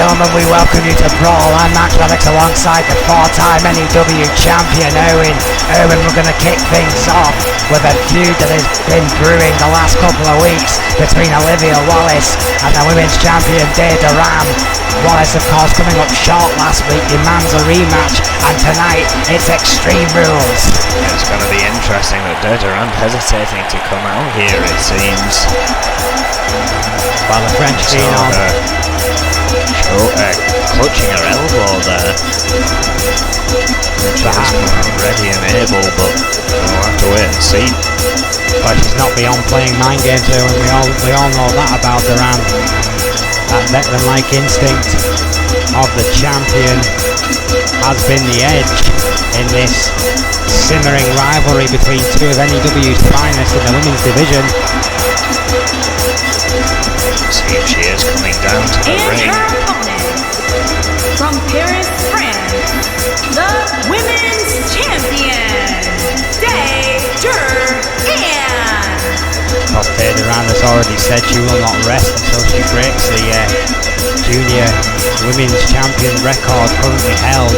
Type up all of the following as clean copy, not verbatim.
gentlemen, we welcome you to Brawl. I'm Max Maddox alongside the four-time N.E.W champion Owen. Owen, we're going to kick things off with a feud that has been brewing the last couple of weeks between Olivia Wallace and the women's champion N.E.W. Wallace, of course, coming up short last week, demands a rematch, and tonight it's Extreme Rules. It's going to be interesting that N.E.W hesitating to come out here, it seems. While the French phenom clutching her elbow there. She's ready and able, but we'll have to wait and see. But she's not beyond playing mind games though, and we all know that about Duran. That veteran-like instinct of the champion has been the edge in this simmering rivalry between two of N.E.W's finest in the women's division. See if she is coming down to the ring. Her opponent, from Paris, France, the women's champion, N.E.W. has already said she will not rest until she breaks the junior women's champion record currently held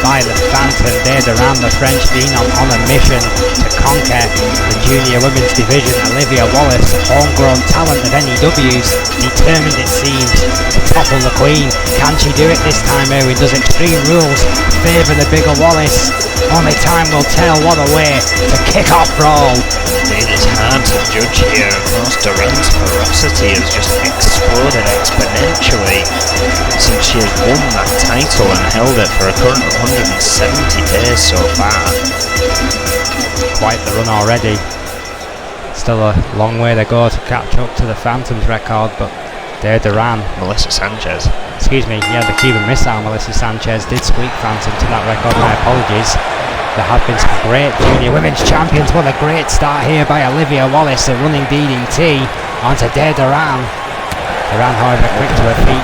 by the Phantom. N.E.W, the French phenom, on a mission to conquer the junior women's division. Olivia Wallace, homegrown talent of N.E.W's, determined it seems to topple the Queen. Can she do it this time, Owen? Does Extreme Rules favour the bigger Wallace? Only time will tell. What a way to kick off Brawl. It is hard to judge here. Of course, Duran's ferocity has just exploded exponentially since she has won that title and held it for a current 170 days so far. Quite the run already. Still a long way to go to catch up to the Phantom's record, but N.E.W. Melissa Sanchez. Excuse me, yeah, the Cuban missile Melissa Sanchez did squeak Phantom to that record. My apologies. There have been some great junior women's champions. What a great start here by Olivia Wallace, a running DDT onto N.E.W. Duran, however, quick to her feet.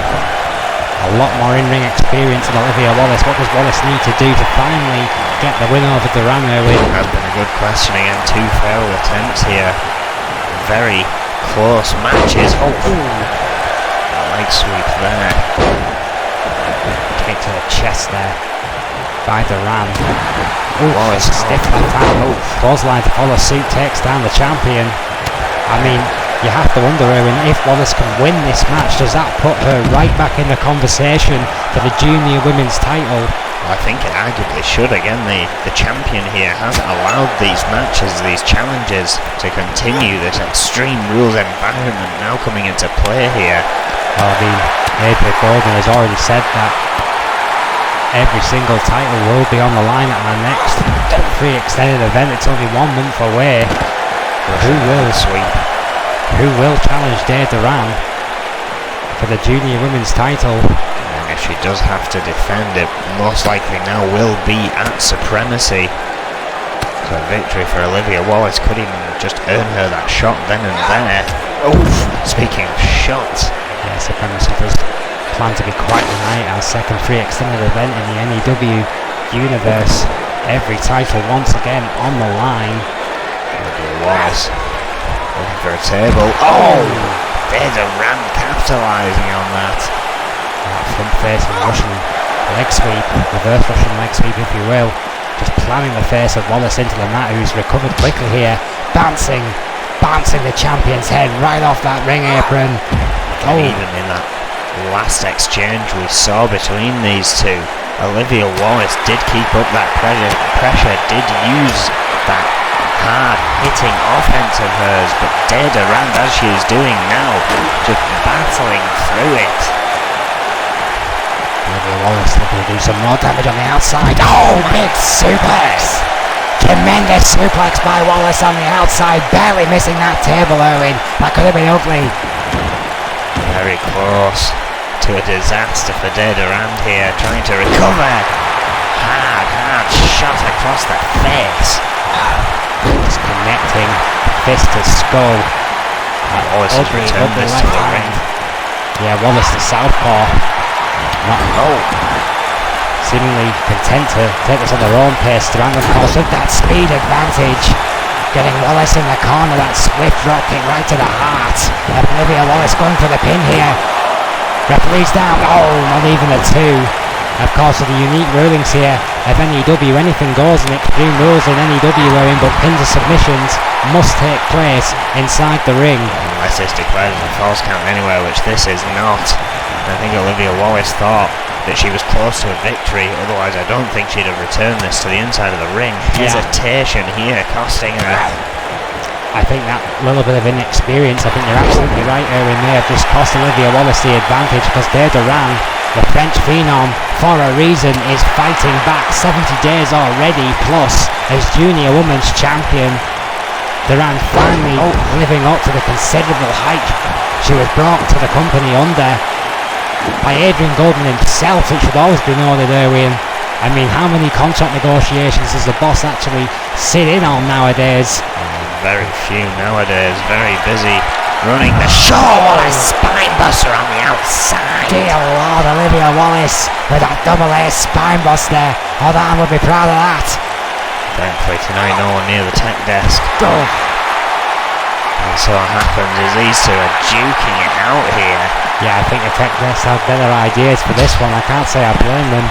A lot more in-ring experience than Olivia Wallace. What does Wallace need to do to finally get the win over Duran? It has been a good question again. Two failed attempts here. Very close matches. Oh, a leg sweep there. Kick to the chest there by Duran. Wallace stiff that time. Clothesline to follow suit, takes down the champion. I mean, you have to wonder, Owen, if Wallace can win this match, does that put her right back in the conversation for the junior women's title? I think it arguably should. Again, the champion here has allowed these matches, these challenges, to continue. This Extreme Rules environment now coming into play here. Well, the April Golden has already said that every single title will be on the line at our next free extended event. It's only 1 month away. Who will challenge N.E.W. for the junior women's title? And if she does have to defend it, most likely now will be at Supremacy. So a victory for Olivia Wallace could even just earn her that shot then and there. Oh, speaking of shots. Yeah, Supremacy does plan to be quite the night, our second free extended event in the N.E.W universe. Every title once again on the line. Olivia Wallace looking for a table. Oh! N.E.W capitalising on that. Front facing Russian leg sweep, reverse Russian leg sweep if you will. Just planning the face of Wallace into the mat, who's recovered quickly here. Bouncing the champion's head right off that ring apron. And even in that last exchange we saw between these two, Olivia Wallace did keep up that pressure, did use that hard-hitting offense of hers, but N.E.W, as she is doing now, just battling through it. Olivia Wallace looking to do some more damage on the outside. Oh, big suplex! Tremendous suplex by Wallace on the outside, barely missing that table, Owen. That could have been ugly. Very close to a disaster for N.E.W here, trying to recover. Hard shot across the face. Just connecting fist to skull. Wallace has returned this to the ring. Yeah, Wallace the southpaw. Seemingly content to take this on their own pace. Duran, of course, with that speed advantage. Getting Wallace in the corner, that swift drop kick right to the heart. Olivia Wallace going for the pin here. Referee's down. Oh, not even a 2. Of course, with the unique rulings here of N.E.W, anything goes in Extreme Rules in N.E.W, wherein but pins or submissions must take place inside the ring. Unless it's declared as a false count anywhere, which this is not. I think Olivia Wallace thought that she was close to a victory, otherwise I don't think she'd have returned this to the inside of the ring. Hesitation here costing her. I think that little bit of inexperience, I think you're absolutely right, Erwin, may have just cost Olivia Wallace the advantage, because Dave Duran, the French phenom, for a reason, is fighting back 70 days already, plus as junior women's champion. Duran finally living up to the considerable height she was brought to the company under by Adrian Golden himself, it should always be noted, Erwin. I mean, how many contract negotiations does the boss actually sit in on nowadays? Very few nowadays, very busy running the show. What a spine buster on the outside. Dear Lord, Olivia Wallace with that double A spine buster. Odan would be proud of that. Thankfully tonight no one near the tech desk. Oh. And so what happens is these two are duking it out here. Yeah, I think the tech desk have better ideas for this one. I can't say I blame them.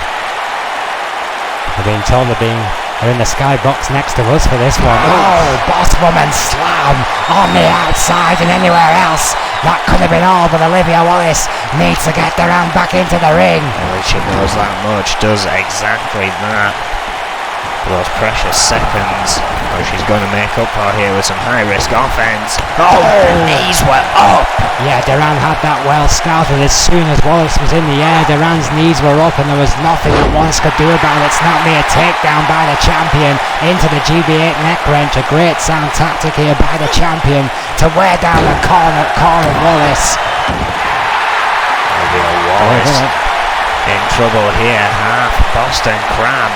I've been told they're in the skybox next to us for this one. Oh, boss woman slam on the outside and anywhere else. That could have been all, but Olivia Wallace needs to get Duran back into the ring. Well, she knows that much, does exactly that. Those precious seconds, where she's going to make up for here with some high-risk offense. Oh, her knees were up. Yeah, Duran had that well scouted. As soon as Wallace was in the air, Duran's knees were up and there was nothing that Wallace could do about it. It's not me, a takedown by the champion into the GB8 neck wrench. A great sound tactic here by the champion to wear down the core of Wallace. Olivia Wallace in trouble here, half Boston Crab.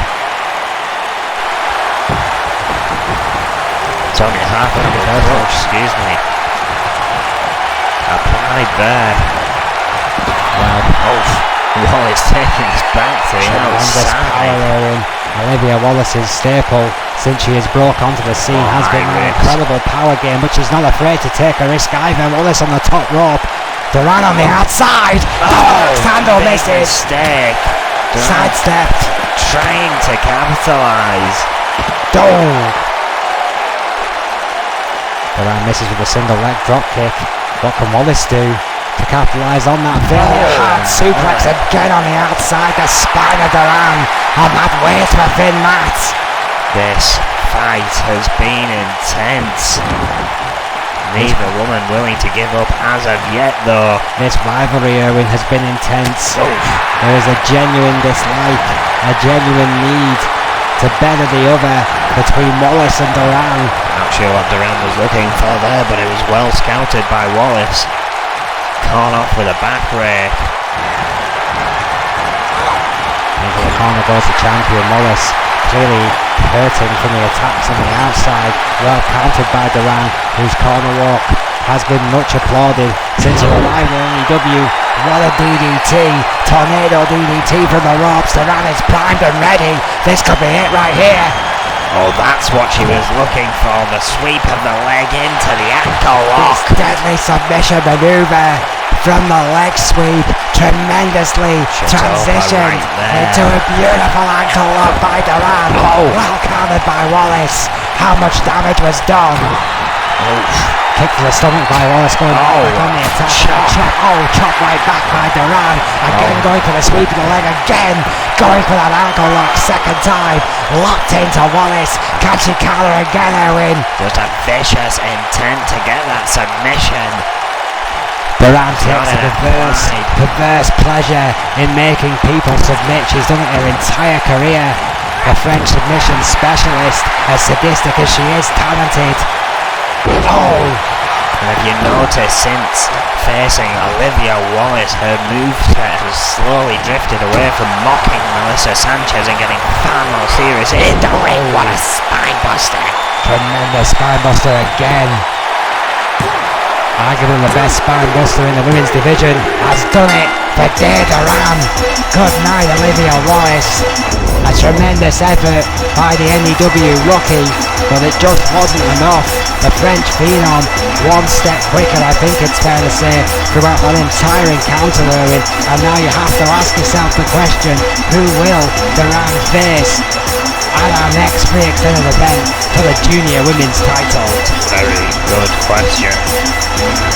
It's only half of the approach, excuse me. Applied there. Well, Wallace taking us back to the outside. Olivia Wallace's staple since she has broke onto the scene has been an incredible power game, but she's not afraid to take a risk either. Wallace on the top rope. Duran on the outside. Handle misses. Mistake. Sidestepped. Trying to capitalise. Duran misses with a single leg drop kick. What can Wallace do to capitalise on that? Very hard suplex again on the outside. The spine of Duran on that waist for Finn Matt. This fight has been intense. Neither woman willing to give up as of yet, though. This rivalry, Erwin, has been intense. There is a genuine dislike, a genuine need to better the other between Wallace and Duran. Not sure what Duran was looking for there, but it was well scouted by Wallace. Caught off with a back rake. Into the corner goes the champion. Wallace clearly hurting from the attacks on the outside. Well countered by Duran, whose corner walk has been much applauded since her arrival in N.E.W. What a DDT, tornado DDT from the ropes. Duran is primed and ready. This could be it right here. Oh, that's what she was looking for, the sweep of the leg into the ankle lock. This deadly submission maneuver from the leg sweep, tremendously transitioned into a beautiful ankle lock by Duran. Well countered by Wallace. How much damage was done? Kick to the stomach by Wallace, going back on the attack. Chop right back by Duran. Again going for the sweep of the leg again. Going for that ankle lock second time. Locked into Wallace. Can she counter again, Erwin? Just a vicious intent to get that submission. Duran takes a perverse pleasure in making people submit. She's done it her entire career. A French submission specialist, as sadistic as she is talented. And if you notice, since facing Olivia Wallace, her moveset has slowly drifted away from mocking Melissa Sanchez and getting far more serious in the ring. What a spine buster! Tremendous spine buster again. arguably the best spine buster in the women's division, has done it for Duran. Good night, Olivia Wallace. A tremendous effort by the N.E.W. rookie, but it just wasn't enough. The French phenom, one step quicker, I think it's fair to say, throughout that entire encounter, Erwin. And now you have to ask yourself the question, who will Duran face at our next free extended event for the junior women's title? Very good question.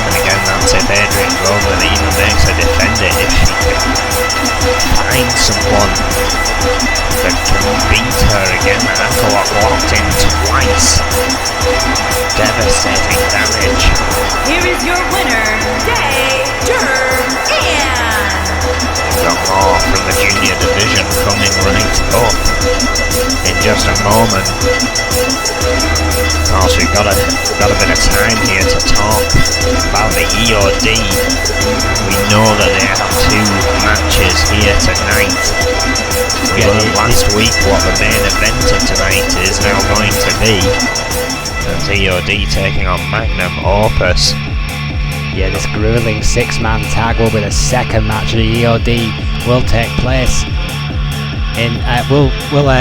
And again, that's if Adrian Roman even makes her defend it. If she can find someone that can beat her again, the ankle lock locked in twice. Devastating damage. Here is your winner, Duran. We've got more from the junior division coming right up in just a moment. Of course, we've got a bit of time here to talk about the E.O.D. We know that they have 2 matches here tonight. We learned last week what the main event of tonight is now going to be. That's E.O.D. taking on Magnum Opus. Yeah, this grueling 6-man tag will be the second match of the E.O.D. will take place in will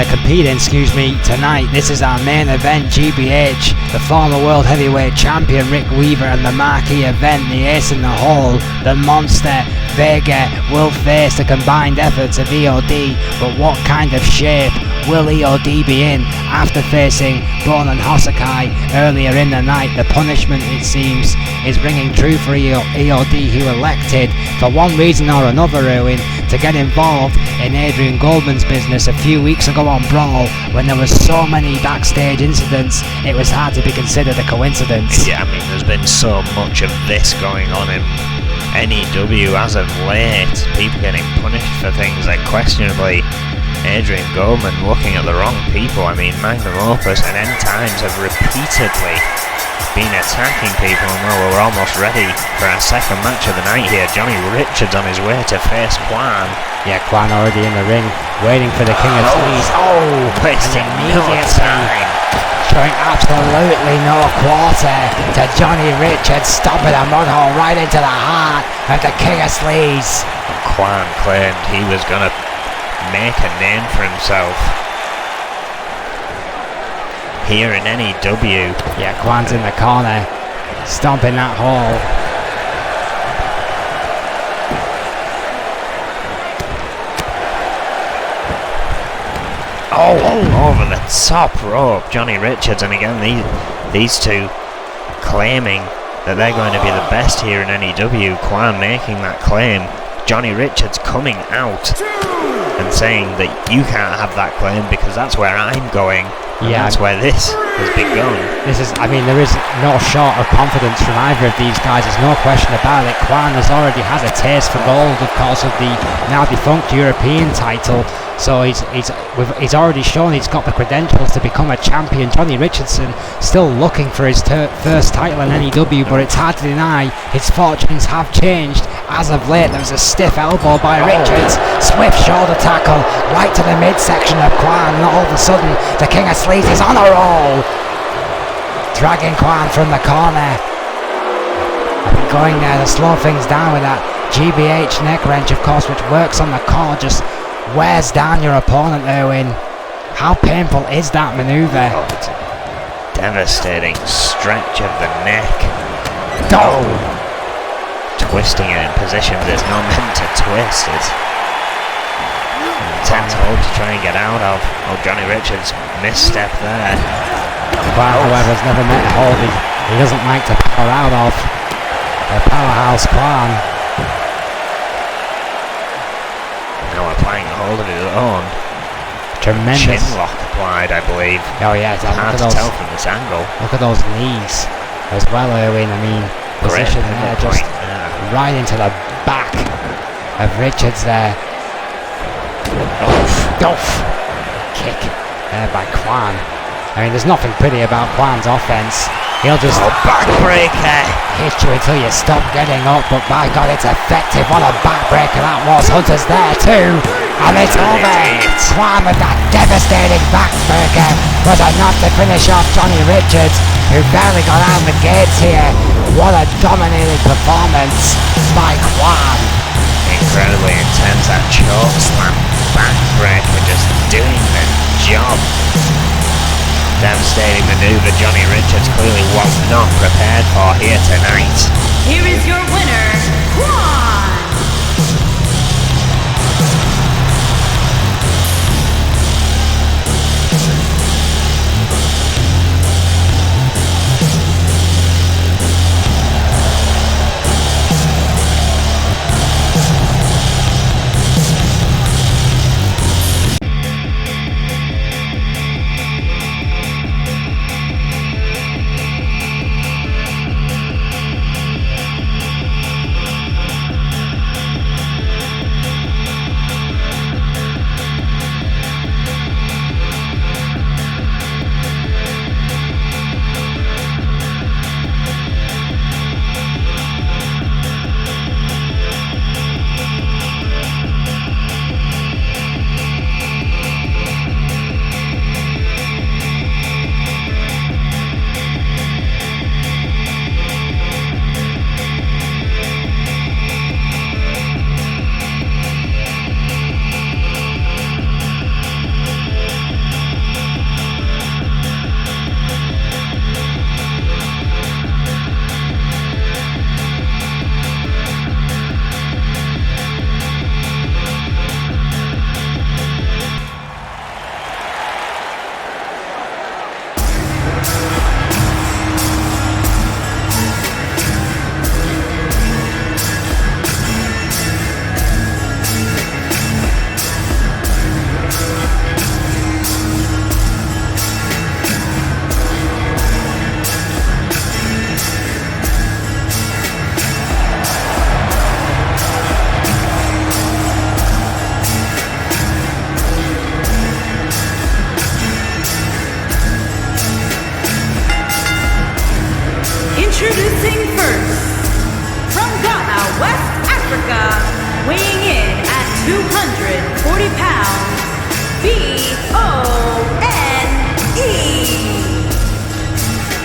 compete in tonight. This is our main event. GBH, the former world heavyweight champion Rick Weaver, and the marquee event, the ace in the hole, the monster Vega, will face the combined efforts of E.O.D. But what kind of shape will E.O.D. be in after facing Brawl and Hosakai earlier in the night? The punishment, it seems, is ringing true for E.O.D., who elected, for one reason or another, Erwin, to get involved in Adrian Goldman's business a few weeks ago on Brawl, when there was so many backstage incidents, it was hard to be considered a coincidence. Yeah, I mean, there's been so much of this going on in N.E.W. as of late. People getting punished for things like questionably Adrian Goldman looking at the wrong people. I mean, Magnum Opus and End Times have repeatedly been attacking people, and well, we're almost ready for our second match of the night here. Johnny Richards on his way to face Quan. Yeah, Quan already in the ring, waiting for the King of Fleas. Wasting no time. Showing absolutely no quarter to Johnny Richards, stomping a mudhole right into the heart of the King of Sleaze. Quan claimed he was going to make a name for himself here in N.E.W. Yeah, Quan's in the corner, stomping that hole. Over the top rope, Johnny Richards, and again these two claiming that they're going to be the best here in N.E.W. Quan making that claim, Johnny Richards coming out and saying that you can't have that claim because that's where I'm going. Yeah, that's where this has begun. There is no short of confidence from either of these guys. There's no question about it. Quan has already had a taste for gold, of course, of the now defunct European title. So he's already shown he's got the credentials to become a champion. Johnny Richardson still looking for his first title in N.E.W., but it's hard to deny his fortunes have changed. As of late, there was a stiff elbow by Richards, swift shoulder tackle right to the midsection of Quan, and all of a sudden the King of Sleaze is on a roll, dragging Quan from the corner. I've been going there to slow things down with that GBH neck wrench, of course, which works on the core, just wears down your opponent, Erwin. How painful is that manoeuvre? Devastating stretch of the neck. Twisting it in positions it's not meant to twist. It's an intense hold to try and get out of. Johnny Richards misstep there. Quan, however, has never met a hold he doesn't like to power out of. The powerhouse Quan. Now applying a hold of his own. Tremendous chin lock applied, I believe. Oh yeah, it's hard to tell from this angle. Look at those knees as well, Erwin. I mean, position there, just right into the back of Richards there. Kick there by Quan. I mean, there's nothing pretty about Quan's offense. He'll just backbreaker, hit you until you stop getting up, but by God, it's effective. What a backbreaker that was. Hunter's there too, and it's over. Quan with that devastating backbreaker was enough to finish off Johnny Richards, who barely got out of the gates here. What a dominating performance by Kwan. Incredibly intense, that choke slam backbreaker just doing the job. Devastating maneuver Johnny Richards clearly was not prepared for here tonight. Here is your winner, Quan! Introducing first, from Ghana, West Africa, weighing in at 240 pounds, B-O-N-E.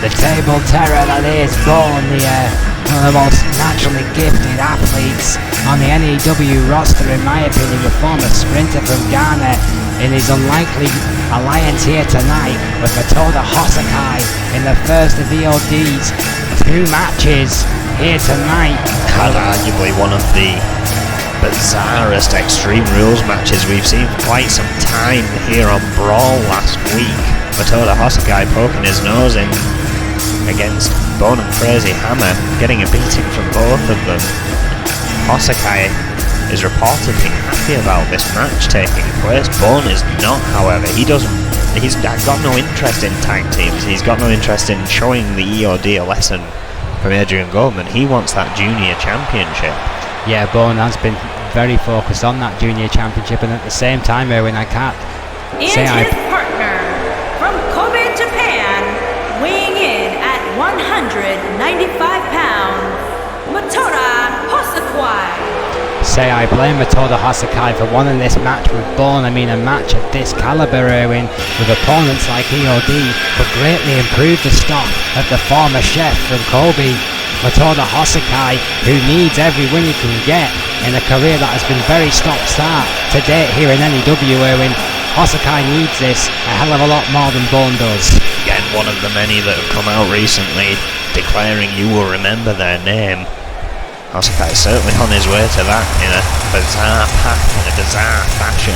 The table terror that is Brawl, one of the most naturally gifted athletes on the N.E.W roster, in my opinion, the former sprinter from Ghana, in his unlikely alliance here tonight with Matoda Hosakai in the first of EOD's 2 matches here tonight. And arguably one of the bizarrest Extreme Rules matches we've seen for quite some time here on Brawl last week. Matoda Hosakai poking his nose in against Bone and Crazy Hammer, getting a beating from both of them. Hosakai is reportedly happy about this match taking place. Bone is not, however. He's got no interest in tag teams. He's got no interest in showing the EOD a lesson from Adrian Goldman. He wants that junior championship. Yeah, Bone has been very focused on that junior championship, and at the same time, Erwin, I can't say And his partner, from Kobe, Japan, weighing in at 195 pounds, Matoda Hosakai. Say I blame Matoda Hosakai for winning this match with Bone. I mean, a match of this caliber, Erwin, with opponents like EOD, could greatly improve the stock of the former chef from Kobe, Matoda Hosakai, who needs every win he can get in a career that has been very stop-start to date here in N.E.W, Erwin. Hosakai needs this a hell of a lot more than Bone does. Again, one of the many that have come out recently declaring you will remember their name. Hosakai is certainly on his way to that in a bizarre path, in a bizarre fashion.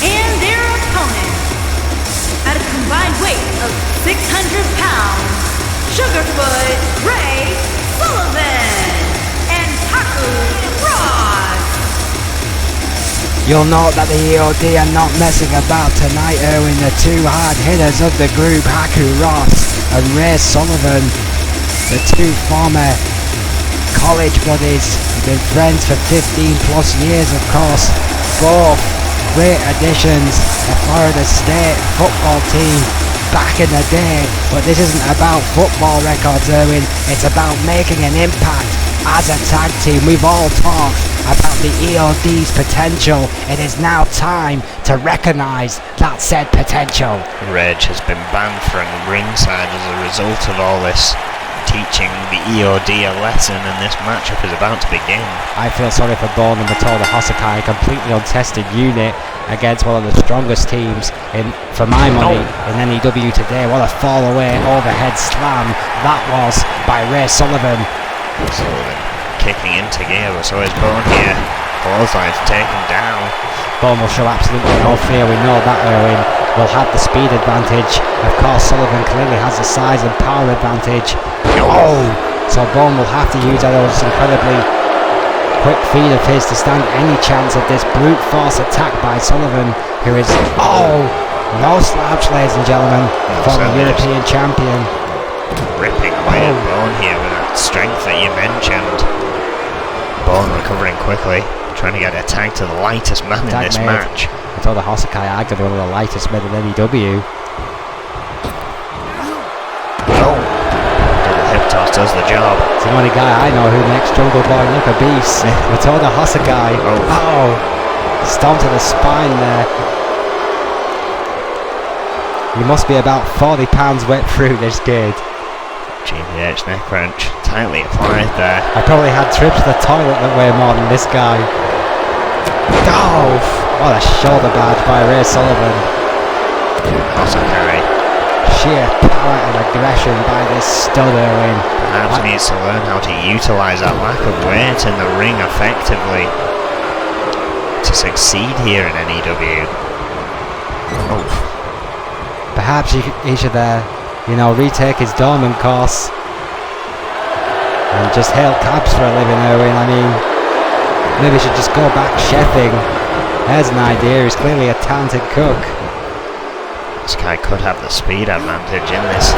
And their opponent, at a combined weight of 600 pounds, Sugarfoot Ray Sullivan. You'll note that the EOD are not messing about tonight, Erwin. The 2 hard hitters of the group, Haku Ross and Ray Sullivan, the 2 former college buddies, have been friends for 15 plus years, of course. Both great additions to Florida State football team back in the day. But this isn't about football records, Erwin. It's about making an impact as a tag team. We've all talked about the EOD's potential. It is now time to recognise that said potential. Reg has been banned from ringside as a result of all this, teaching the EOD a lesson, and this matchup is about to begin. I feel sorry for Bourne and Matoda Hosakai, a completely untested unit against one of the strongest teams for my money in N.E.W. today. What a fall away overhead slam that was by Ray Sullivan. Sullivan kicking into gear, but so is Bourne here. Clothesline's taken down. Bourne will show absolutely no fear, we know that. Erwin will have the speed advantage. Of course, Sullivan clearly has the size and power advantage. Oh! So Bourne will have to use those incredibly quick feet of his to stand any chance of this brute force attack by Sullivan, who is... Oh! No slouch, ladies and gentlemen, for the European champion. Ripping away at Bourne here with that strength that you mentioned. Bourne recovering quickly, trying to get a tag to the lightest man in this match. I told the Hosakai arguably one of the lightest men in N.E.W. Double hip toss does the job. It's the only guy I know who makes Jungle Boy look a beast. Matoda Hosakai. Oh, stomp to the spine there. He must be about 40 pounds wet through this kid. GBH neck crunch, tightly applied there. I probably had trips to the toilet that way more than this guy. Oh, what a shoulder barge by Ray Sullivan. Hosakai. Sheer power and aggression by this stud, Erwin. Perhaps needs to learn how to utilise that lack of weight in the ring effectively to succeed here in N.E.W. Oh. Perhaps he should retake his Dorman course and just hail cabs for a living, Erwin. I mean, maybe he should just go back chefing. There's an idea. He's clearly a talented cook. This guy could have the speed advantage in this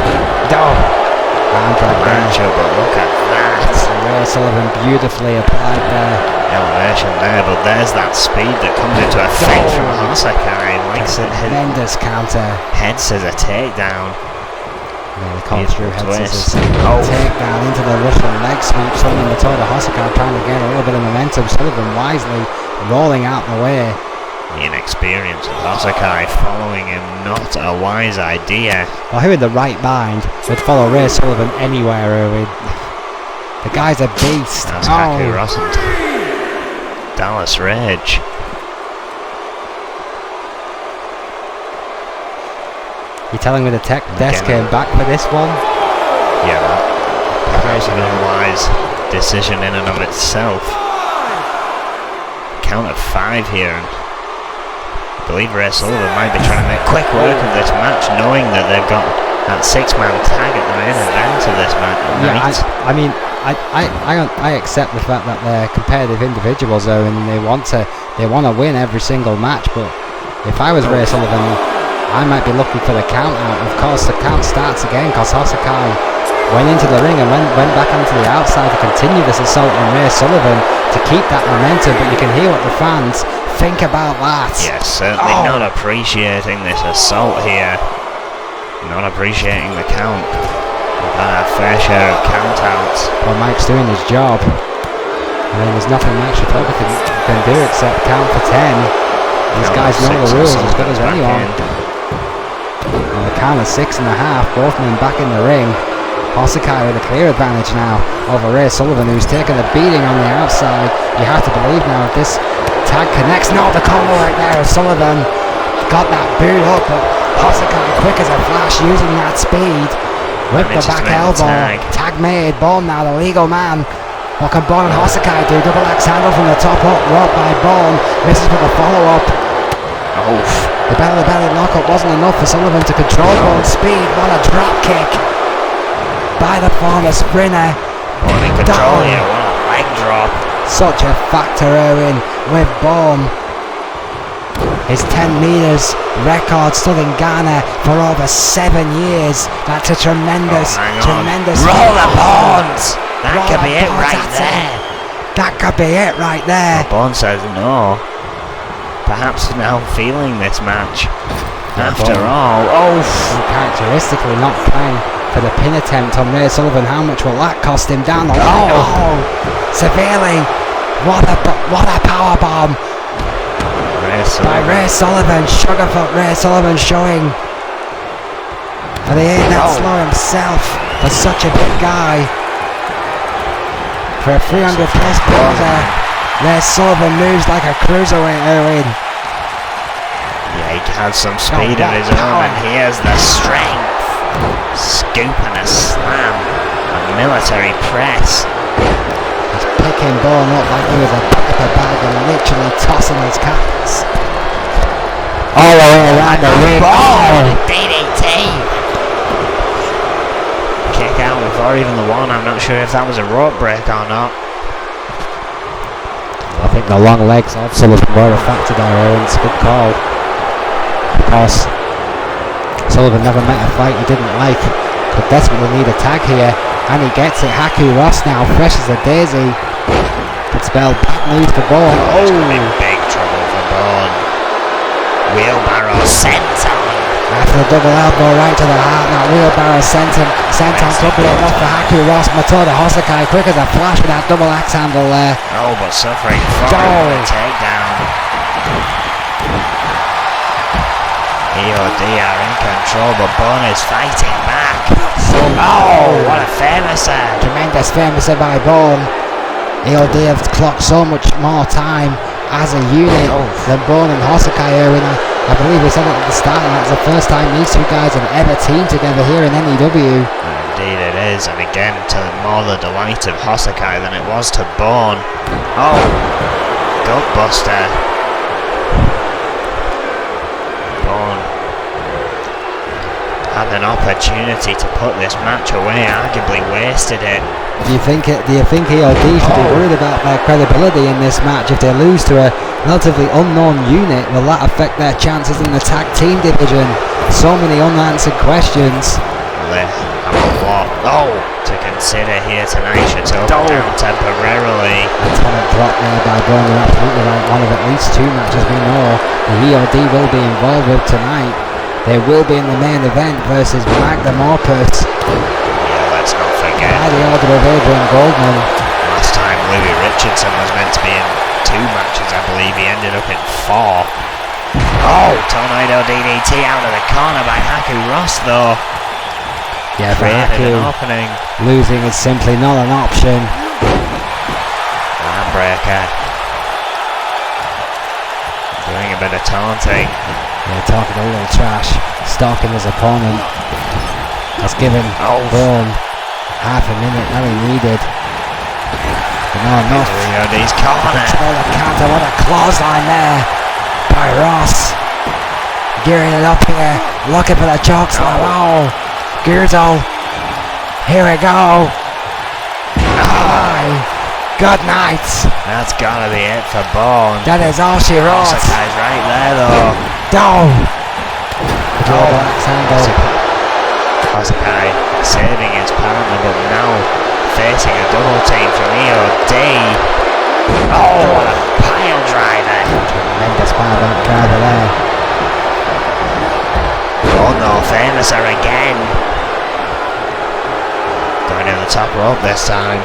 matchup, but look at that. Ray Sullivan beautifully applied there. Elevation there, but there's that speed that comes into effect from Hosakai. Likes it. Tremendous counter. Head scissor takedown. Yeah, they call through head scissors. Oh. Takedown into the Russian leg sweep. Sullivan Matoda Hosakai trying to gain a little bit of momentum. Sullivan wisely rolling out the way. The inexperience of Hosakai following him, not a wise idea. Well, who in the right mind would follow Ray Sullivan anywhere, Erwin? The guy's a beast. That's Haku Rossent. Dallas Rage. You telling me the tech desk came back for this one? Yeah, that an unwise decision in and of itself. Count of 5 here. I believe Ray Sullivan might be trying to make quick work of this match, knowing that they've got that 6-man tag at the main event of this match. Yeah, I accept the fact that they're competitive individuals, though, and they want to win every single match. But if I was Ray Sullivan, I might be looking for the count out. Of course, the count starts again because Hosakai went into the ring and went back onto the outside to continue this assault on Ray Sullivan to keep that momentum. But you can hear what the fans think about that. Yes, certainly not appreciating this assault here. Not appreciating the count. We've had a fair share of count outs. Well, Mike's doing his job. I mean, there's nothing Mike Shatoka can do except count for 10. These guys know the rules as good as anyone. And the count of 6.5, both men back in the ring. Hosakai with a clear advantage now over Ray Sullivan, who's taken a beating on the outside. You have to believe now if this tag connects. No, the combo right there of Sullivan got that boot up, but Hosakai quick as a flash using that speed. With the back elbow. Tag made. Bourne now, the legal man. What can Bourne and Hosakai do? Double axe handle from the top up rope by Bourne. Misses with the follow up. The belly lockup wasn't enough for Sullivan to control Bourne's speed. What a drop kick by the former sprinter. Bourne in control here. What a leg drop. Such a factor, Erwin, with Bourne. His 10 metres record stood in Ghana for over 7 years. That's a tremendous. Roll the Bournes. That could be it right there. That could be it right there. Bourne says no. Perhaps now feeling this match. After all, uncharacteristically not playing for the pin attempt on Ray Sullivan. How much will that cost him down the line? Severely. What a power bomb by Ray Sullivan. Sugarfoot Ray Sullivan showing that he ain't that slow himself for such a big guy. For a 300 plus pounder, Ray Sullivan moves like a cruiserweight, Erwin. Yeah, he has some speed of his own, and here's the strength. Scoop and a slam. A military press. He's picking Bourne up like he was a paper bag and literally tossing his cats all the way around the ring. DDT. Kick out before even the one. I'm not sure if that was a rope break or not. I think the long legs of Sullivan were a factor there, Owen. It's a good call. Because Sullivan never met a fight he didn't like. But desperately need a tag here. And he gets it. Haku Ross now, fresh as a daisy. Could spell bad news for Bourne. It's going to be big trouble for Bourne. Wheelbarrow sent on. After the double elbow right to the heart. Now wheelbarrow sent on. Double enough for Haku Ross. Matoda Hosakai quick as a flash with that double axe handle there. Oh, but suffering from the takedown. E.O.D. are in control, but Bourne is fighting back. What a famouser. Tremendous famouser by Bourne. E.O.D. have clocked so much more time as a unit than Bourne and Hosakai here. I believe we said it at the start, and that's the first time these two guys have ever teamed together here in N.E.W. Indeed it is, and again to more the delight of Hosakai than it was to Bourne. Gutbuster. Bourne had an opportunity to put this match away, arguably wasted it. Do you think E.O.D. should be worried about their credibility in this match? If they lose to a relatively unknown unit, will that affect their chances in the tag team division? So many unanswered questions. They have a lot to consider here tonight. Chateau down temporarily. Atomic drop there by Bourne. You're absolutely right. One of at least two matches we know the E.O.D. will be involved with tonight. They will be in the main event versus Magnum Opus. Yeah, let's not forget. By the order of Adrian Goldman. Last time Louis Richardson was meant to be in 2 matches, I believe. He ended up in 4. Tornado DDT out of the corner by Haku Ross, though. Yeah, for Haku, an opening. losing is simply not an option. Landbreaker. Doing a bit of taunting. Yeah, talking a little trash, stalking his opponent. Has given Bourne half a minute that he needed. But not enough. E.O.D.'s corner. Control the counter. What a clothesline there by Ross. Gearing it up here, looking for the choke slam. Gurzo. Here we go. Good night. That's gotta be it for Bourne. That is all she wrote. Hosakai's right there, though. Hosakai saving his partner, but now facing a double team from E.O.D. What a pile driver. Tremendous pile driver there. Famouser again. Going to the top rope this time.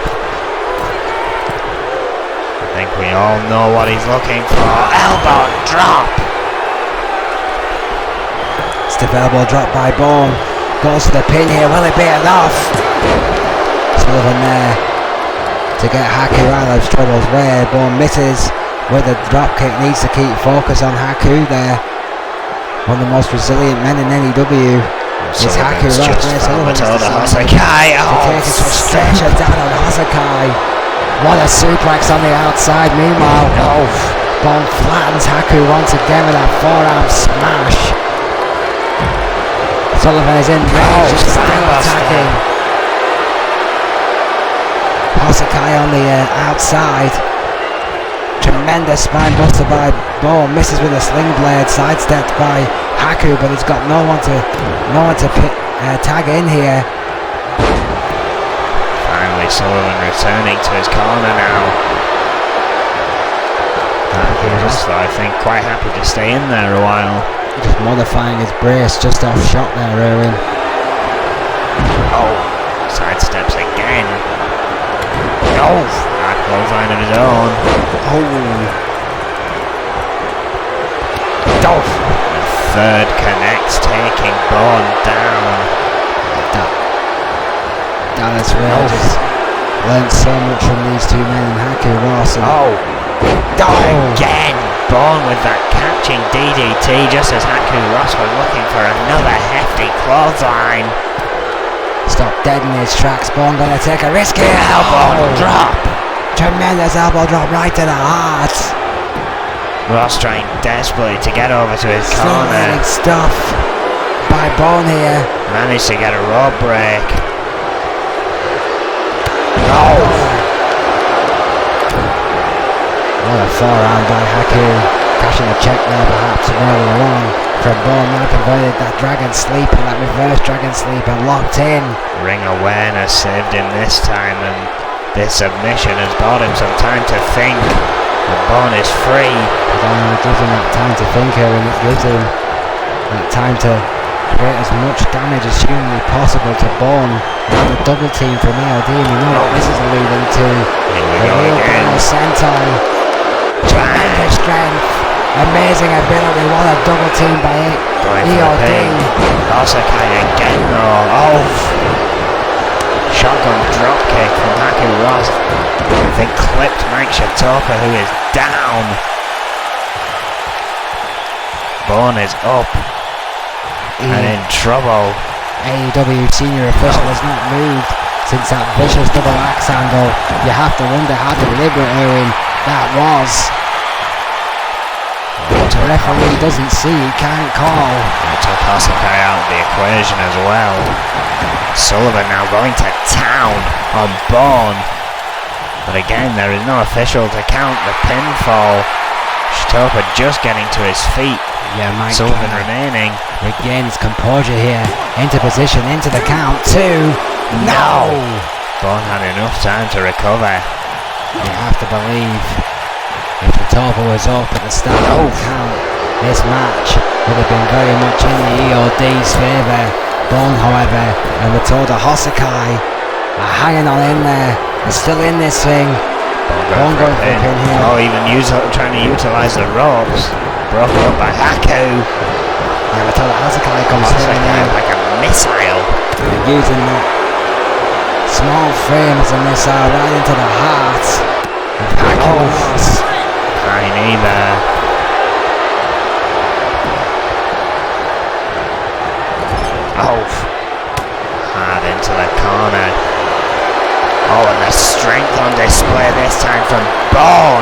I think we all know what he's looking for. Elbow drop. Stiff elbow drop by Bourne. Goes to the pin here. Will it be enough? Sullivan there to get Haku out of trouble's way. Bourne misses with a drop kick. Needs to keep focus on Haku there. One of the most resilient men in N.E.W. is Haku Ross. Sullivan is Hosakai. To take it to a stretcher down on Hosakai. What a suplex on the outside. Meanwhile, Bourne flattens Haku once again with that forearm smash. Sullivan is in range, still attacking. Hosakai on the outside. Tremendous spine buster by Bourne. Misses with a sling blade. Sidestepped by Haku, but he's got no one to tag in here. Finally, Sullivan returning to his corner now. Haku just, I think, quite happy to stay in there a while. Just modifying his brace just off shot there, Erwin. Oh, sidesteps again. Oh, hard clothesline of his own. Dolph. The third connects, taking Brawl down. Dallas Ray just learned so much from these two men, and Haku Ross. And Again, Brawl with that catching DDT, just as Haku Ross was looking for another hefty clothesline. Stop dead in his tracks. Brawl gonna take a risky Elbow drop. Tremendous elbow drop right to the heart. Ross trying desperately to get over to his corner. Fascinating stuff by Brawl here. Managed to get a rope break. What a forearm by Haku. Cashing a check there perhaps early along. From Brawl now converted that dragon sleep and that reverse dragon sleep and locked in. Ring awareness saved him this time, and this submission has bought him some time to think. The Brawl is free. It only gives him that time to think here, and it gives him that time to create as much damage as humanly possible to Brawl. Now the double team from E.O.D, and you know what this is alluding to. Here we The go real again. Brawl Sentai. Tremendous strength. Amazing ability. What a double team by Going for the E.O.D. pin. Osakai again though. Shotgun dropkick from Haku Ross. I think clipped Mike Shitoka, who is down. Brawl is up and in trouble. AEW senior official has not moved since that vicious double axe handle. You have to wonder how deliberate, Erwin, that was. What the referee doesn't see, he can't call. It took Osakai out of the equation as well. Sullivan now going to town on Brawl. But again, there is no official to count the pinfall. Shitoka just getting to his feet. Yeah, Mike Sullivan remaining. regains composure here. Into position, into the count. 2. No! Brawl had enough time to recover. You have to believe if the Torba was up at the start of the count, this match would have been very much in the EOD's favour. Brawl, however, and Matoda Hosakai are hanging on in there. They're still in this thing. Brawl going for a pin here. Oh, even trying to utilise the ropes. Broken up by Haku. Yeah, Matoda Hosakai comes through Hosakai now. like a missile. They're using that small frame as a missile right into the heart of Haku Ross. High knee there. Hard into the corner. And the strength on display this time from Brawl.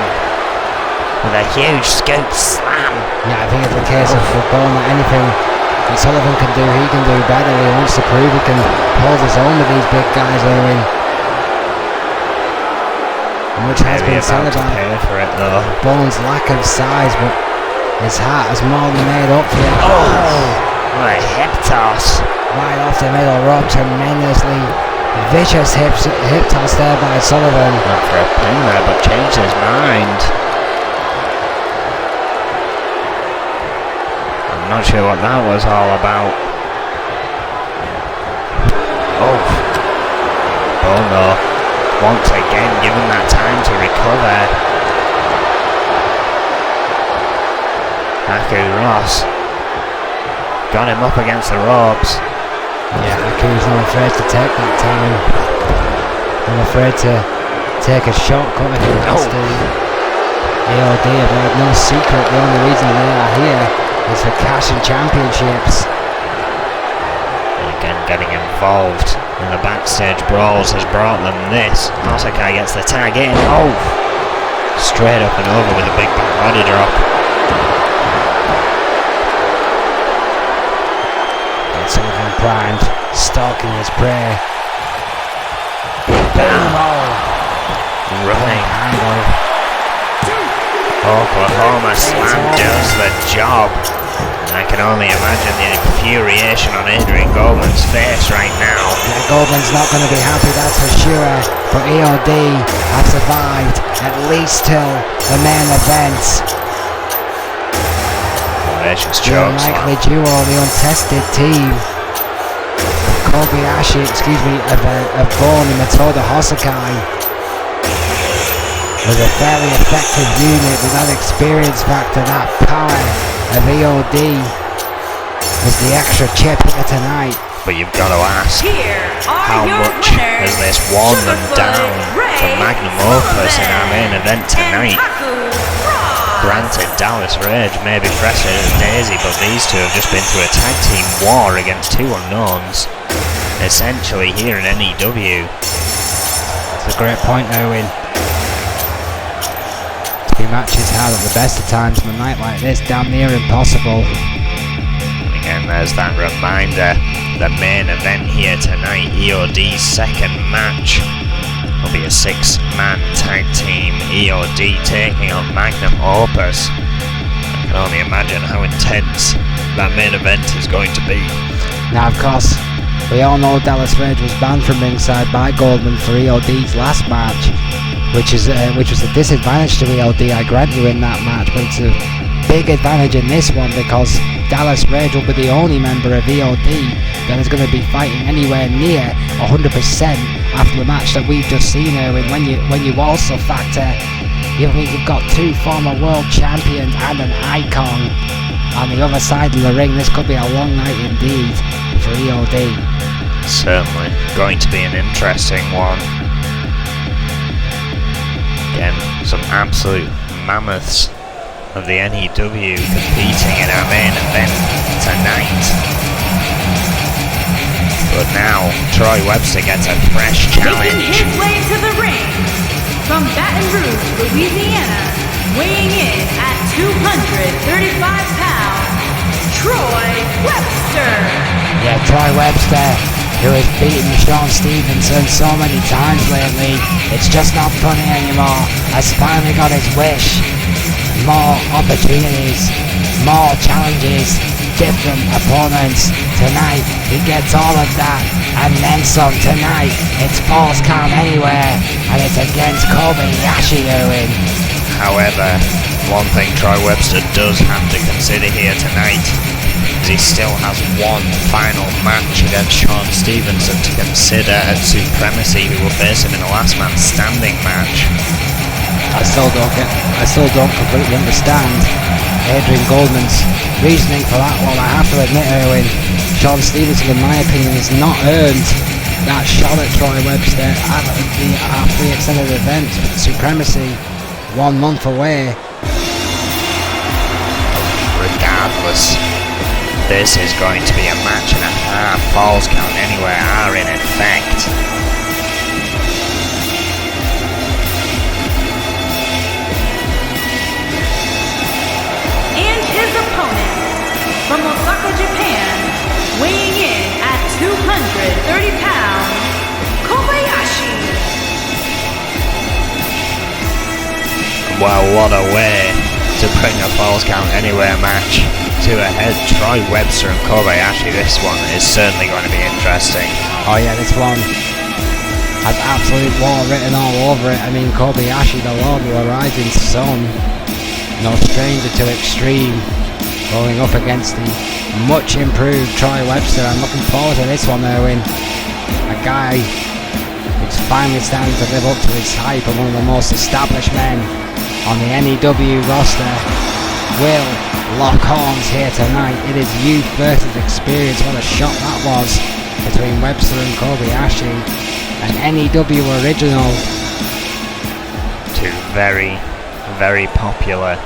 With a huge scoop slam. Yeah, I think it's a case of Brawl that anything that Sullivan can do, he can do better. He wants to prove he can hold his own with these big guys, Erwin. Much has been said about pay for it though. Brawl's lack of size, but his heart has more than made up for it. What a hip toss. Right off the middle rope, tremendously vicious hip toss there by Sullivan. Went for a pin there, but changed his mind. I'm not sure what that was all about. No. Once again, given that time to recover. Haku Ross got him up against the ropes. Yeah, Haku's not afraid to take that time. Not afraid to take a shortcut if he has to. EOD have made no secret the only reason they are here is for cashing championships. Again, getting involved in the backstage brawls has brought them this. Osakai gets the tag in. Straight up and over with a big back body drop. And Sullivan primed, stalking his prey. Running. Oklahoma Slam does the job. I can only imagine the infuriation on Adrian Goldman's face right now. Yeah, Goldman's not going to be happy, that's for sure. But EOD have survived at least till the main event. Vicious The choke unlikely slam. duo, the untested team. Kobayashi, of Brawl and Matoda Hosakai was a fairly effective unit with that experience factor, that power of EOD was the extra chip here tonight. But you've got to ask, how much has this worn them down for Magnum Opus in our main event tonight? Granted, Dallas Rage may be fresher as Daisy, but these two have just been through a tag team war against two unknowns, essentially here in N.E.W. It's a great point, Owen. Two matches held at the best of times on a night like this, damn near impossible. Again, there's that reminder, the main event here tonight, EOD's second match, will be a 6-man tag team, EOD taking on Magnum Opus. I can only imagine how intense that main event is going to be. Now, of course, we all know Dallas Rage was banned from ringside by Goldman for EOD's last match, which was a disadvantage to EOD, I grant you, in that match, but it's a big advantage in this one because Dallas Rage will be the only member of EOD that is going to be fighting anywhere near 100% after the match that we've just seen her in. When you also factor, you've got two former world champions and an icon on the other side of the ring. This could be a long night indeed for EOD. Certainly going to be an interesting one. Again, some absolute mammoths of the N.E.W. competing in our main event tonight. But now, Troy Webster gets a fresh challenge. Making his way to the ring, from Baton Rouge, Louisiana, weighing in at 235 pounds, Troy Webster. Yeah, Troy Webster, who has beaten Sean Stevenson so many times lately, it's just not funny anymore, has finally got his wish. More opportunities, more challenges, different opponents. Tonight he gets all of that and then some. Tonight it's Falls Count Anywhere and it's against Kobayashi, Owen. However, one thing Troy Webster does have to consider here tonight is he still has one final match against Sean Stevenson to consider at Supremacy, who will face him in the last man standing match. I still don't completely understand Adrian Goldman's reasoning for that one. I have to admit, Owen, Sean Stevenson, in my opinion, has not earned that shot at Troy Webster after the extended event. Supremacy, 1 month away. Regardless, this is going to be a match and a half. Falls Count Anywhere are in effect. Opponent from Osaka, Japan, weighing in at 230 pounds, Kobayashi. Well, what a way to bring a Falls Count Anywhere match to a head. Troy Webster and Kobayashi, this one is certainly going to be interesting. Oh yeah, this one has absolute war written all over it. I mean, Kobayashi, the Lord of the Rising Sun, no stranger to extreme, going up against the much improved Troy Webster. I'm looking forward to this one, Owen. A guy who's finally starting to live up to his hype and one of the most established men on the N.E.W. roster will lock horns here tonight. It is youth versus experience. What a shot that was between Webster and Kobayashi, an N.E.W. original. Two very, very popular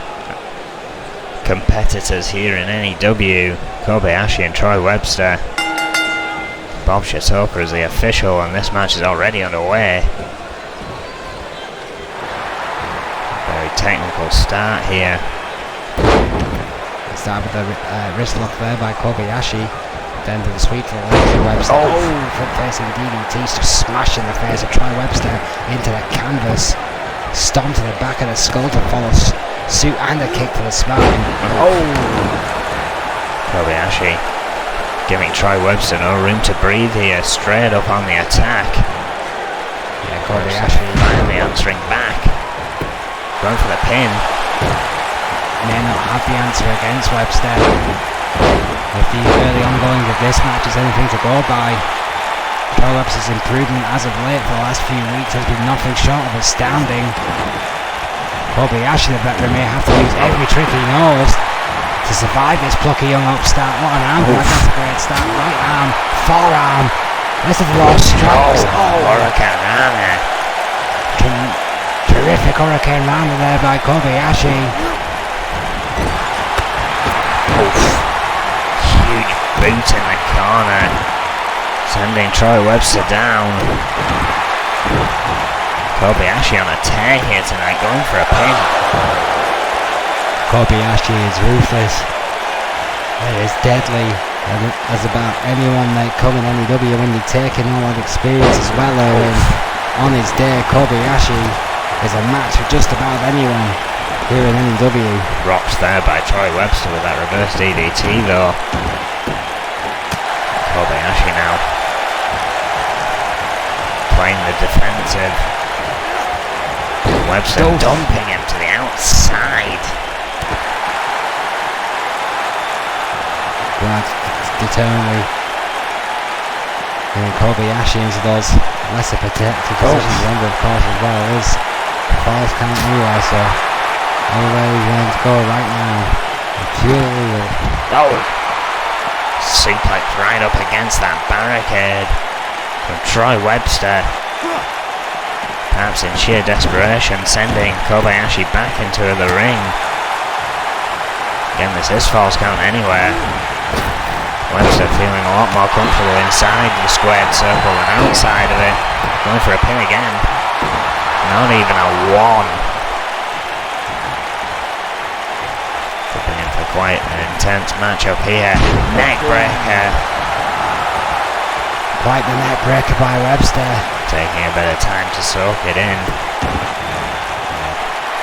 competitors here in N.E.W. Kobayashi and Troy Webster. Bob Shitoka is the official and this match is already underway. Very technical start here. Start with the wrist lock there by Kobayashi, then to the sweep for Webster. Front facing DDT, just smash in the face of Troy Webster into the canvas. Stomp to the back of the skull to follow suit and a kick to the spine. Kobayashi giving Troy Webster no room to breathe here, straight up on the attack. Yeah, Kobayashi finally answering back, going for the pin. may not have the answer against Webster. If the early ongoing of this match is anything to go by, Troy Webster's improvement as of late for the last few weeks has been nothing short of astounding. Kobayashi, the veteran, may have to use every trick he knows to survive this plucky young upstart. What an arm drag, that's a great start. Right arm, forearm, listen to those strikes. Hurricane Rana. Terrific Hurricane Rana there by Kobayashi. Huge boot in the corner, sending Troy Webster down. Kobayashi on a tear here tonight, going for a pin. Kobayashi is ruthless. It is deadly. As about anyone that come in N.E.W. when you're taking all that experience as well, Erwin. On his day, Kobayashi is a match for just about anyone here in N.E.W. Rocked there by Troy Webster with that reverse DDT though. Kobayashi now playing the defensive. Webster dumping him to the outside. Right, determinedly Kobayashi into those lesser protected positions. Remember, of course, as well is falls count anywhere, so anywhere he's going to go right now. Suplex right up against that barricade from Troy Webster. Perhaps in sheer desperation, sending Kobayashi back into the ring. Again, this is falls count anywhere. Webster feeling a lot more comfortable inside the squared circle than outside of it. Going for a pin again. Not even a one. Dipping in for quite an intense matchup here. Neck breaker. Quite the neck breaker by Webster. Taking a bit of time to soak it in.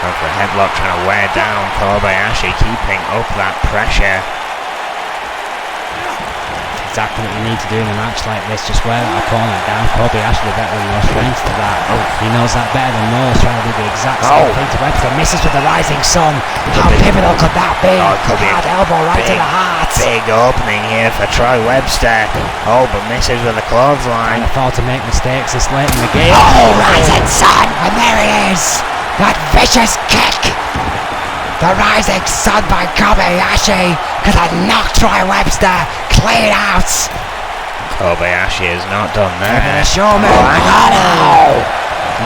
Going for a headlock, trying to wear down Kobayashi, keeping up that pressure. Exactly what you need to do in a match like this, just wear that opponent down. Kobayashi, the veteran, no strength to that. He knows that better than most, trying to do the exact same thing to Webster. Misses with the rising sun. How pivotal could that be? Hard elbow right to the heart. Big opening here for Troy Webster. But misses with a clothesline. Can't afford to make mistakes this late in the game. Rising sun, and there it is. That vicious kick. The rising sun by Kobayashi could have knocked Troy Webster clean out. Kobayashi is not done there. Hang on.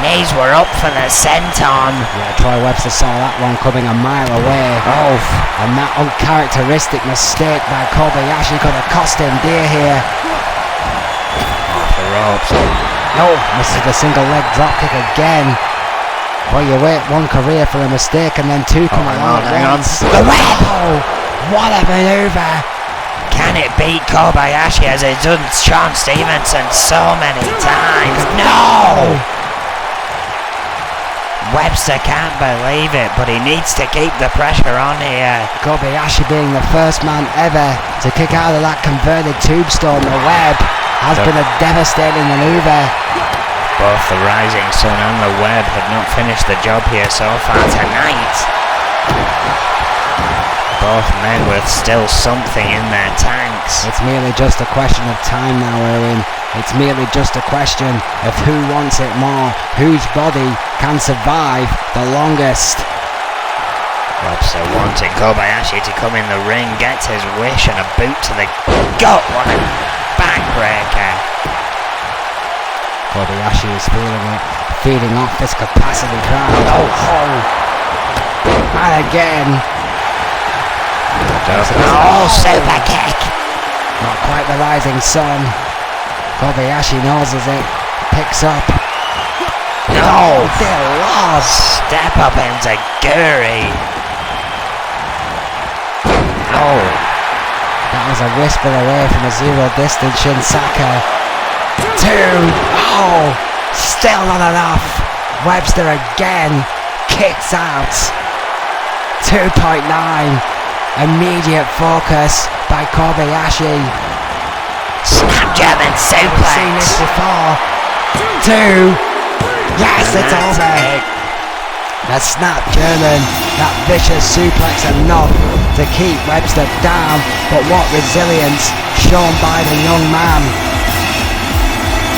Knees were up for the senton. Yeah, Troy Webster saw that one coming a mile away. And that uncharacteristic mistake by Kobayashi could have cost him dear here. Off the ropes. Misses the single leg drop kick again. Well, you wait one career for a mistake and then two come along at once. The web! What a manoeuvre! Can it beat Kobayashi as it's done Sean Stevenson so many times? No! Webster can't believe it, but he needs to keep the pressure on here. Kobayashi being the first man ever to kick out of that converted tombstone, the web, has been a devastating manoeuvre. Both the Rising Sun and the Web have not finished the job here so far tonight. Both men with still something in their tanks. It's merely just a question of time now, Erwin. It's merely just a question of who wants it more, whose body can survive the longest. Webster wanting Kobayashi to come in the ring, gets his wish and a boot to the gut. What a backbreaker. Kobayashi is feeding off this capacity crowd. And again. Super kick. Not quite the rising sun. Kobayashi noses it. Picks up. Dear Lord. Step up into Guri. That was a whisper away from a zero distance Shinsaka. 2. Still not enough. Webster again kicks out. 2.9. Immediate focus by Kobayashi. Snap German suplex. Seen this before. 2. Yes, it's over. The snap German, that vicious suplex enough to keep Webster down, but what resilience shown by the young man.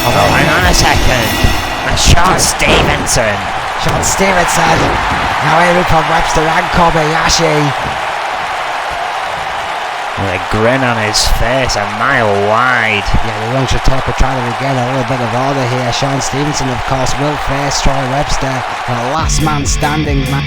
Although, hang on a second, that's Sean Stevenson. Sean Stevenson, now here from Webster and Kobayashi. With a grin on his face, a mile wide. Yeah, the Run should take a try to regain a little bit of order here. Sean Stevenson, of course, will face Troy Webster, the last man standing man.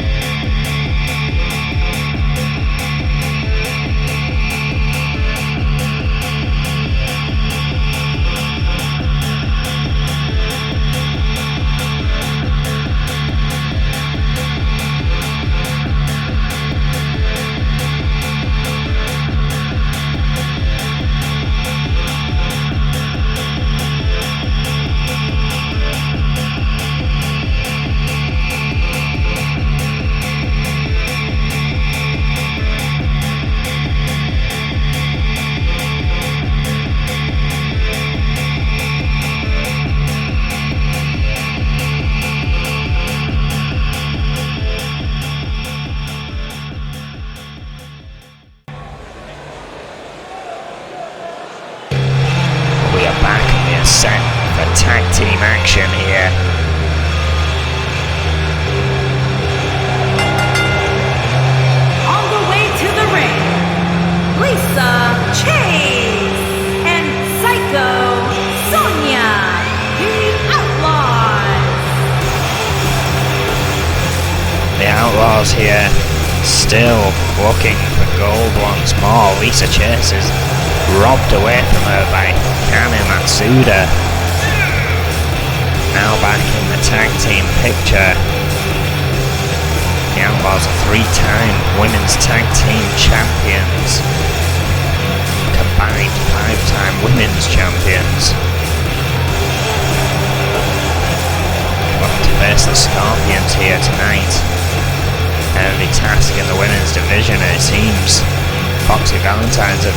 Set for tag team action here. On the way to the ring, Lisa Chase and Psycho Sonia, the Outlaws. The Outlaws here, still looking for gold once more. Lisa Chase is robbed away from her by Kanu Matsuda. Now back in the tag team picture. The Outlaws are 3-time women's tag team champions. Combined 5-time women's champions. Looking to face the Scorpions here tonight. Heavy task in the women's division, it seems. Foxy Valentine's have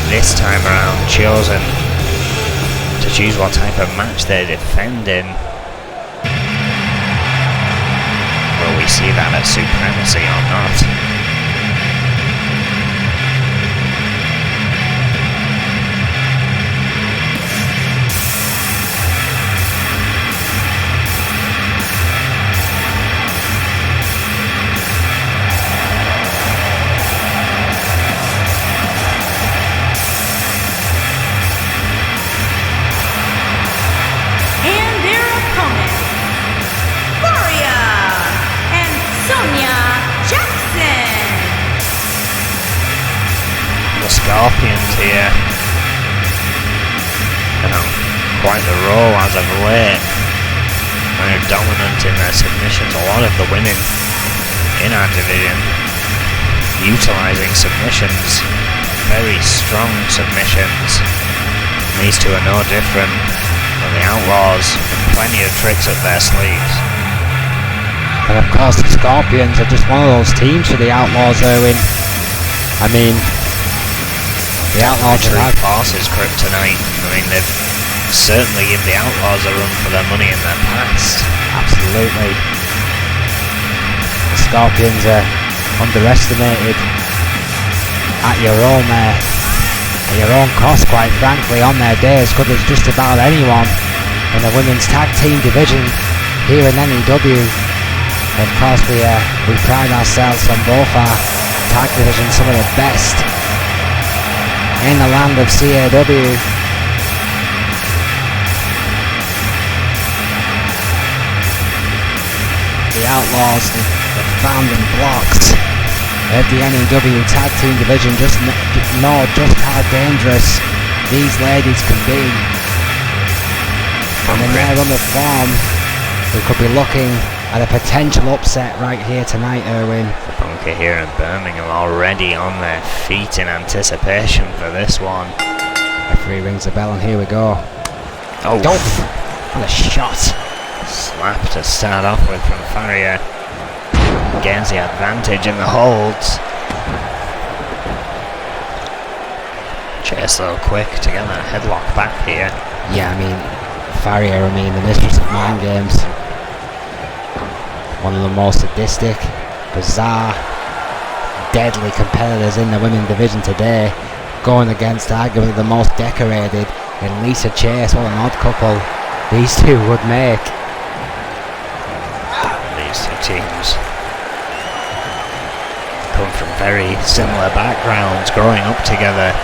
this time around chosen to choose what type of match they're defending. Will we see that as supremacy or not? Scorpions here, and on quite the roll as of late. They're dominant in their submissions. A lot of the women in our division utilising submissions, very strong submissions. These two are no different than the Outlaws, with plenty of tricks up their sleeves. And of course the Scorpions are just one of those teams for the Outlaws, Erwin. I mean, the Outlaws are forces kryptonite. I mean, they've certainly given the Outlaws a run for their money in their past. Absolutely. The Scorpions are underestimated at your own cost, quite frankly, on their day, as good as just about anyone in the women's tag team division here in N.E.W. Of course, we pride ourselves on both our tag divisions, some of the best in the land of CAW. The Outlaws, the founding blocks of the N.E.W. tag team division, just know just how dangerous these ladies can be. And in their run of form, we could be looking at a potential upset right here tonight, Erwin. The bunker here in Birmingham already on their feet in anticipation for this one. Referee rings the bell and here we go. Oh, what a shot. Slap to start off with from Farrier. Gains the advantage in the holds. Chase though quick to get that headlock back here. Yeah, I mean, Farrier, the mistress of mind games. One of the most sadistic, bizarre, deadly competitors in the women's division today, going against arguably the most decorated in Lisa Chase. What an odd couple these two would make. These two teams come from very similar backgrounds, growing up together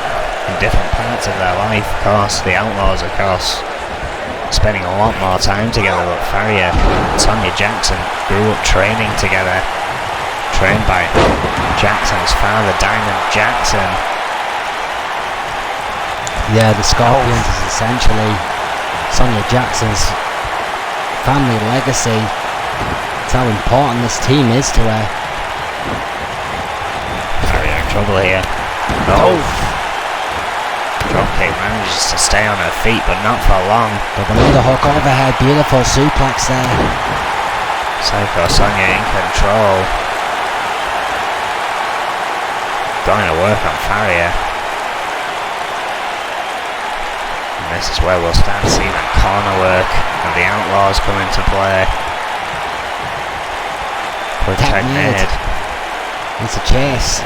in different parts of their life. Of course, the Outlaws, of course, spending a lot more time together, but Farrier and Sonia Jackson grew up training together, trained by Jackson's father, Diamond Jackson. Yeah, the Scorpions is essentially Sonia Jackson's family legacy. It's how important this team is to her. Farrier in trouble here. Oh! Dropkick, manages to stay on her feet, but not for long. Double underhook overhead, beautiful suplex there. Psycho Sonia in control. Going to work on Farrier. And this is where we'll start to see that corner work and the Outlaws come into play. Quick tag made. It's a chase.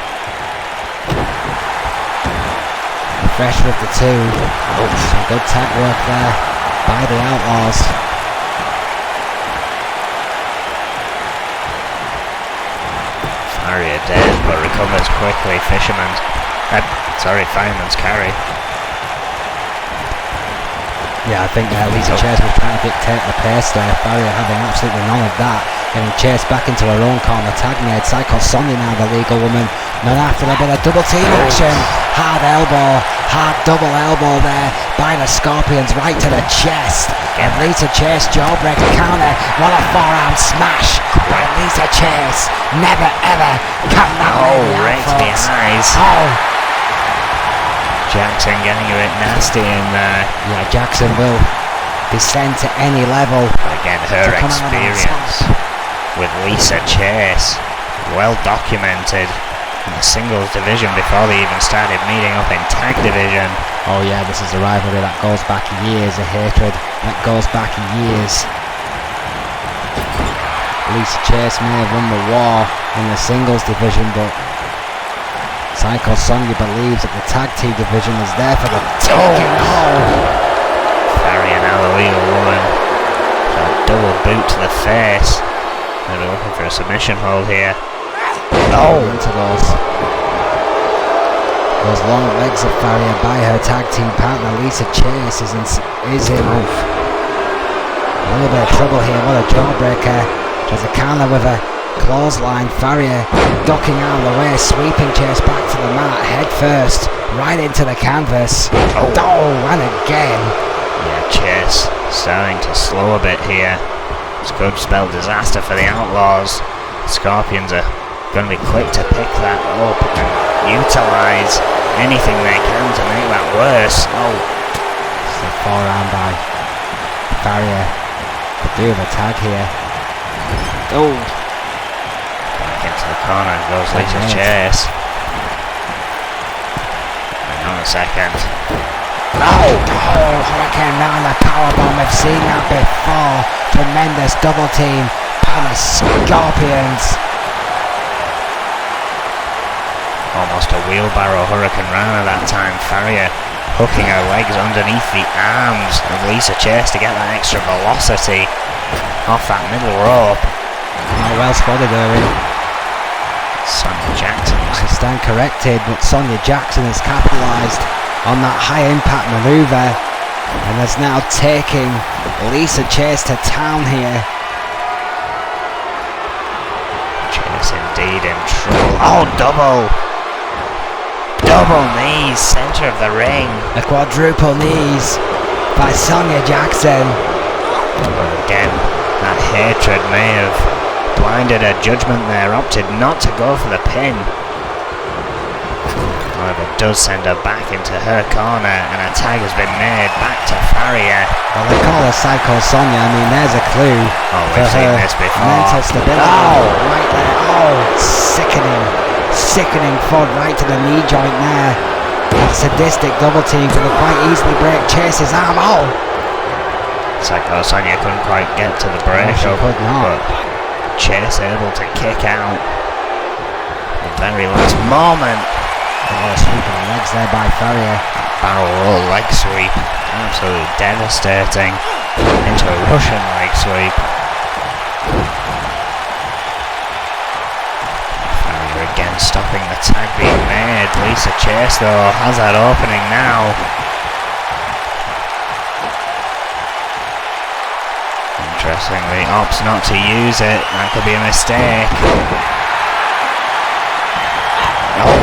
Fresh with the two. Some good tag work there by the Outlaws. Farrier dead, but recovers quickly. Fireman's carry. Yeah, I think Lisa Chase was trying to dictate the pace there. Farrier having absolutely none of that. Getting chased back into her own corner. Tag made. Psycho Sonia now the legal woman. Not after a bit of double team action. Hard elbow. Hard double elbow there by the Scorpions right to the chest. And Lisa Chase jawbreaker counter. What a forearm smash by Lisa Chase. Never ever come that right to the eyes. Jackson getting a bit nasty in there. Yeah, Jackson will descend to any level. But again, her experience with Lisa Chase, well documented in the singles division before they even started meeting up in tag division. Oh yeah, this is a rivalry that goes back years, a hatred that goes back years. Lisa Chase may have won the war in the singles division, but Psycho Sonia believes that the tag team division is there for the taking. Farrier now the legal woman. So a double boot to the face. They're looking for a submission hold here. Into those long legs of Farrier by her tag team partner Lisa Chase is in a little bit of trouble here. What a jawbreaker. There's a counter with a clothesline. Farrier ducking out of the way, sweeping Chase back to the mat head first, right into the canvas. And again. Yeah, Chase starting to slow a bit here. This could spell disaster for the Outlaws. The Scorpions are going to be quick to pick that up and utilise anything they can to make that worse. It's a forearm by Farrier. Could do with a tag here. Back into the corner goes Lisa Chase. Hang on a second. Hurricane round the powerbomb. We've seen that before. Tremendous double team by the Scorpions. Almost a wheelbarrow hurricane rana that time. Farrier hooking her legs underneath the arms of Lisa Chase to get that extra velocity off that middle rope. Well spotted there. Sonia Jackson. I stand corrected, but Sonia Jackson has capitalised on that high impact manoeuvre and is now taking Lisa Chase to town here. Chase indeed in trouble. Double knees, centre of the ring. A quadruple knees by Sonia Jackson. But again, that hatred may have blinded her judgment there, opted not to go for the pin. However, it does send her back into her corner, and a tag has been made back to Farrier. Well, they call her Psycho Sonia. I mean, there's a clue we've for seen her this before. mental stability. Right there. Sickening foot right to the knee joint there. That sadistic double team could have quite easily break Chase's arm. Psycho Sonia couldn't quite get to the break. She could not. Chase able to kick out the very last moment. Oh, sweep of the legs there by Farrier. Barrel roll leg sweep, absolutely devastating into a Russian leg sweep. Farrier again stopping the tag being made. Lisa Chase though has that opening now. Interestingly, opts not to use it. That could be a mistake. Oh,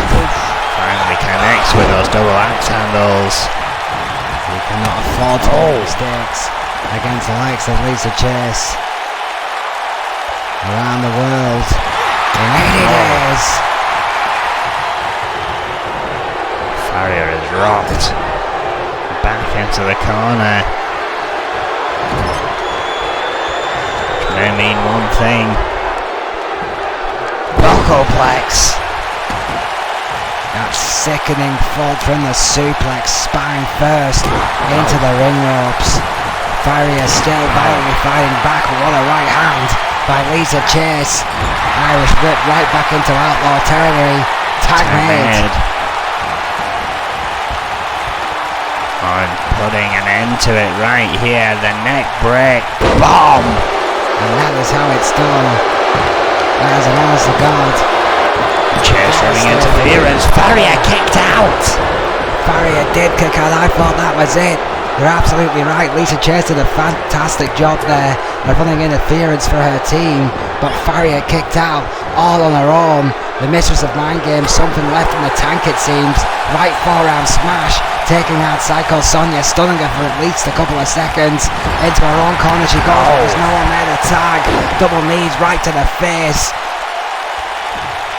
finally connects with those double axe handles. You cannot afford to make mistakes against the likes of Lisa Chase. Around the world in 80 days. Farrier is rocked back into the corner. Which may mean one thing. Bocoplex. That sickening fall from the suplex, spine first into the ring ropes. Farrier still violently fighting back. What a right hand by Lisa Chase. Irish whip right back into outlaw territory. Tag made. On putting an end to it right here. The neck break. Bomb. And that is how it's done. That is an honest to God. Chase running interference. Farrier kicked out. Farrier did kick out. I thought that was it. You're absolutely right. Lisa Chase did a fantastic job there of running interference for her team, but Farrier kicked out all on her own. The mistress of mind games, something left in the tank it seems. Right forearm smash, taking out Psycho Sonia, stunning her for at least a couple of seconds. Into her own corner she goes. There's no one there to tag. Double knees right to the face.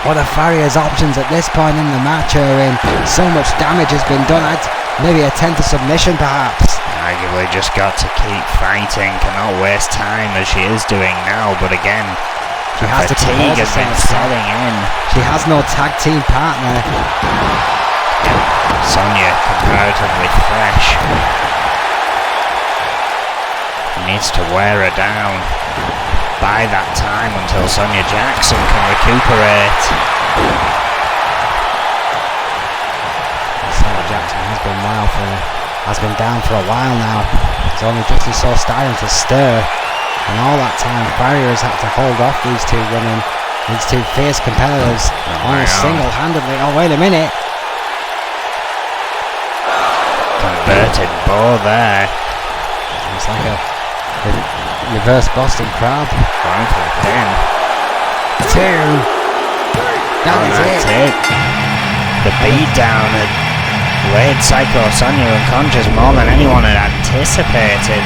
What are Farrier's options at this point in the match, Erwin? So much damage has been done. Maybe a 10 to submission perhaps. Arguably just got to keep fighting, cannot waste time as she is doing now, but again, she has fatigue has been setting in. She has no tag team partner. Sonia comparatively fresh. Needs to wear her down. By that time until Sonia Jackson can recuperate. Sonia Jackson has been down for a while now. It's only just as so starting to stir, and all that time Farrier has had to hold off these two women, these two fierce competitors, almost single-handedly. Oh wait a minute! Converted bow there. It's like a reverse Boston Crab. Going for the pin. 2. That's it. The beatdown had laid Psycho Sonia unconscious more than anyone had anticipated.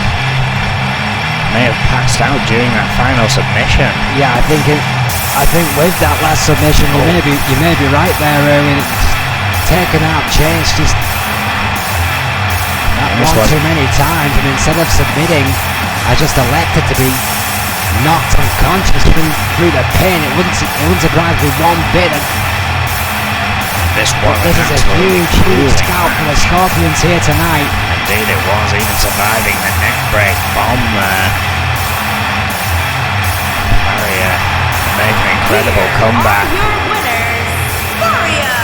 May have passed out during that final submission. Yeah, I think with that last submission, you may be right there, Erwin. Taken out Chase just one too many times, and instead of submitting, I just elected to be knocked unconscious through the pin. It wouldn't surprise me one bit. This is a huge scalp for the Scorpions here tonight. Indeed it was, even surviving the neck break bomb there. Farrier made an incredible comeback. Your winners, Farrier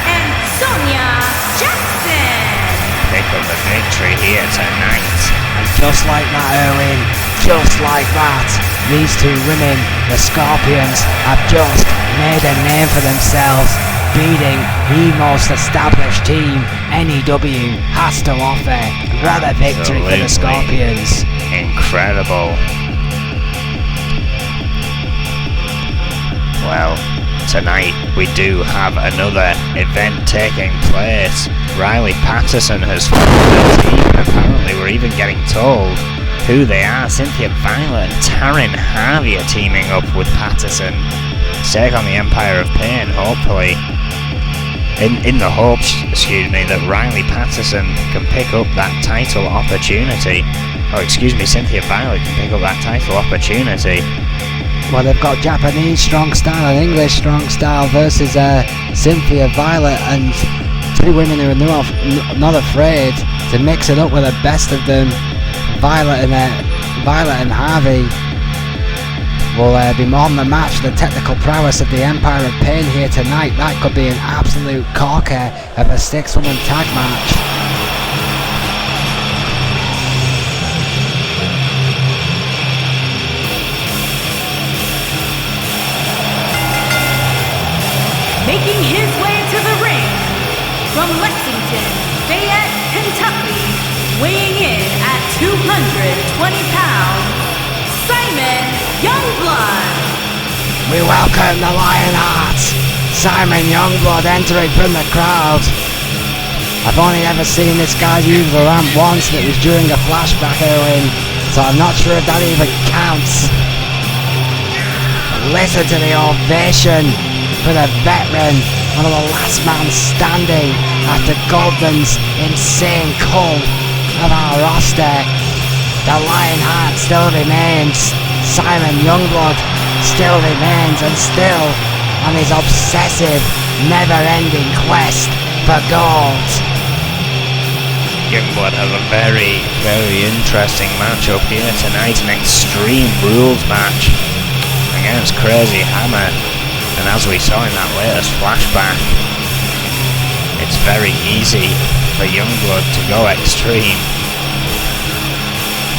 and Sonia Jackson. Pick up the victory here tonight. And just like that, Erwin, just like that, these two women, the Scorpions, have just made a name for themselves, beating the most established team N.E.W. has to offer. What a victory for the Scorpions. Incredible. Well, tonight we do have another event taking place. Riley Patterson has formed a team, and apparently we're even getting told who they are. Cynthia Violet and Taryn Harvey are teaming up with Patterson to take on the Empire of Pain, hopefully. In the hopes, that Riley Patterson can pick up that title opportunity. Cynthia Violet can pick up that title opportunity. Well, they've got Japanese strong style and English strong style versus Cynthia Violet, and two women who are not afraid to mix it up with the best of them. Violet and Harvey. will be more than the match. The technical prowess of the Empire of Pain here tonight. That could be an absolute corker of a 6-woman tag match. Making his way to the ring from Lexington, Fayette, Kentucky, weighing in at 220 pounds, Simon Youngblood. We welcome the Lionheart, Simon Youngblood, entering from the crowd. I've only ever seen this guy use the ramp once, and it was during a flashback, Owen, so I'm not sure if that even counts. Listen to the ovation for the veteran, one of the last man standing after Goldman's insane call of our roster. The Lionheart still remains. Simon Youngblood still remains, and still on his obsessive, never-ending quest for gold. Youngblood have a very, very interesting matchup here tonight. An Extreme Rules match against Crazy Hammer. And as we saw in that latest flashback, it's very easy for Youngblood to go extreme.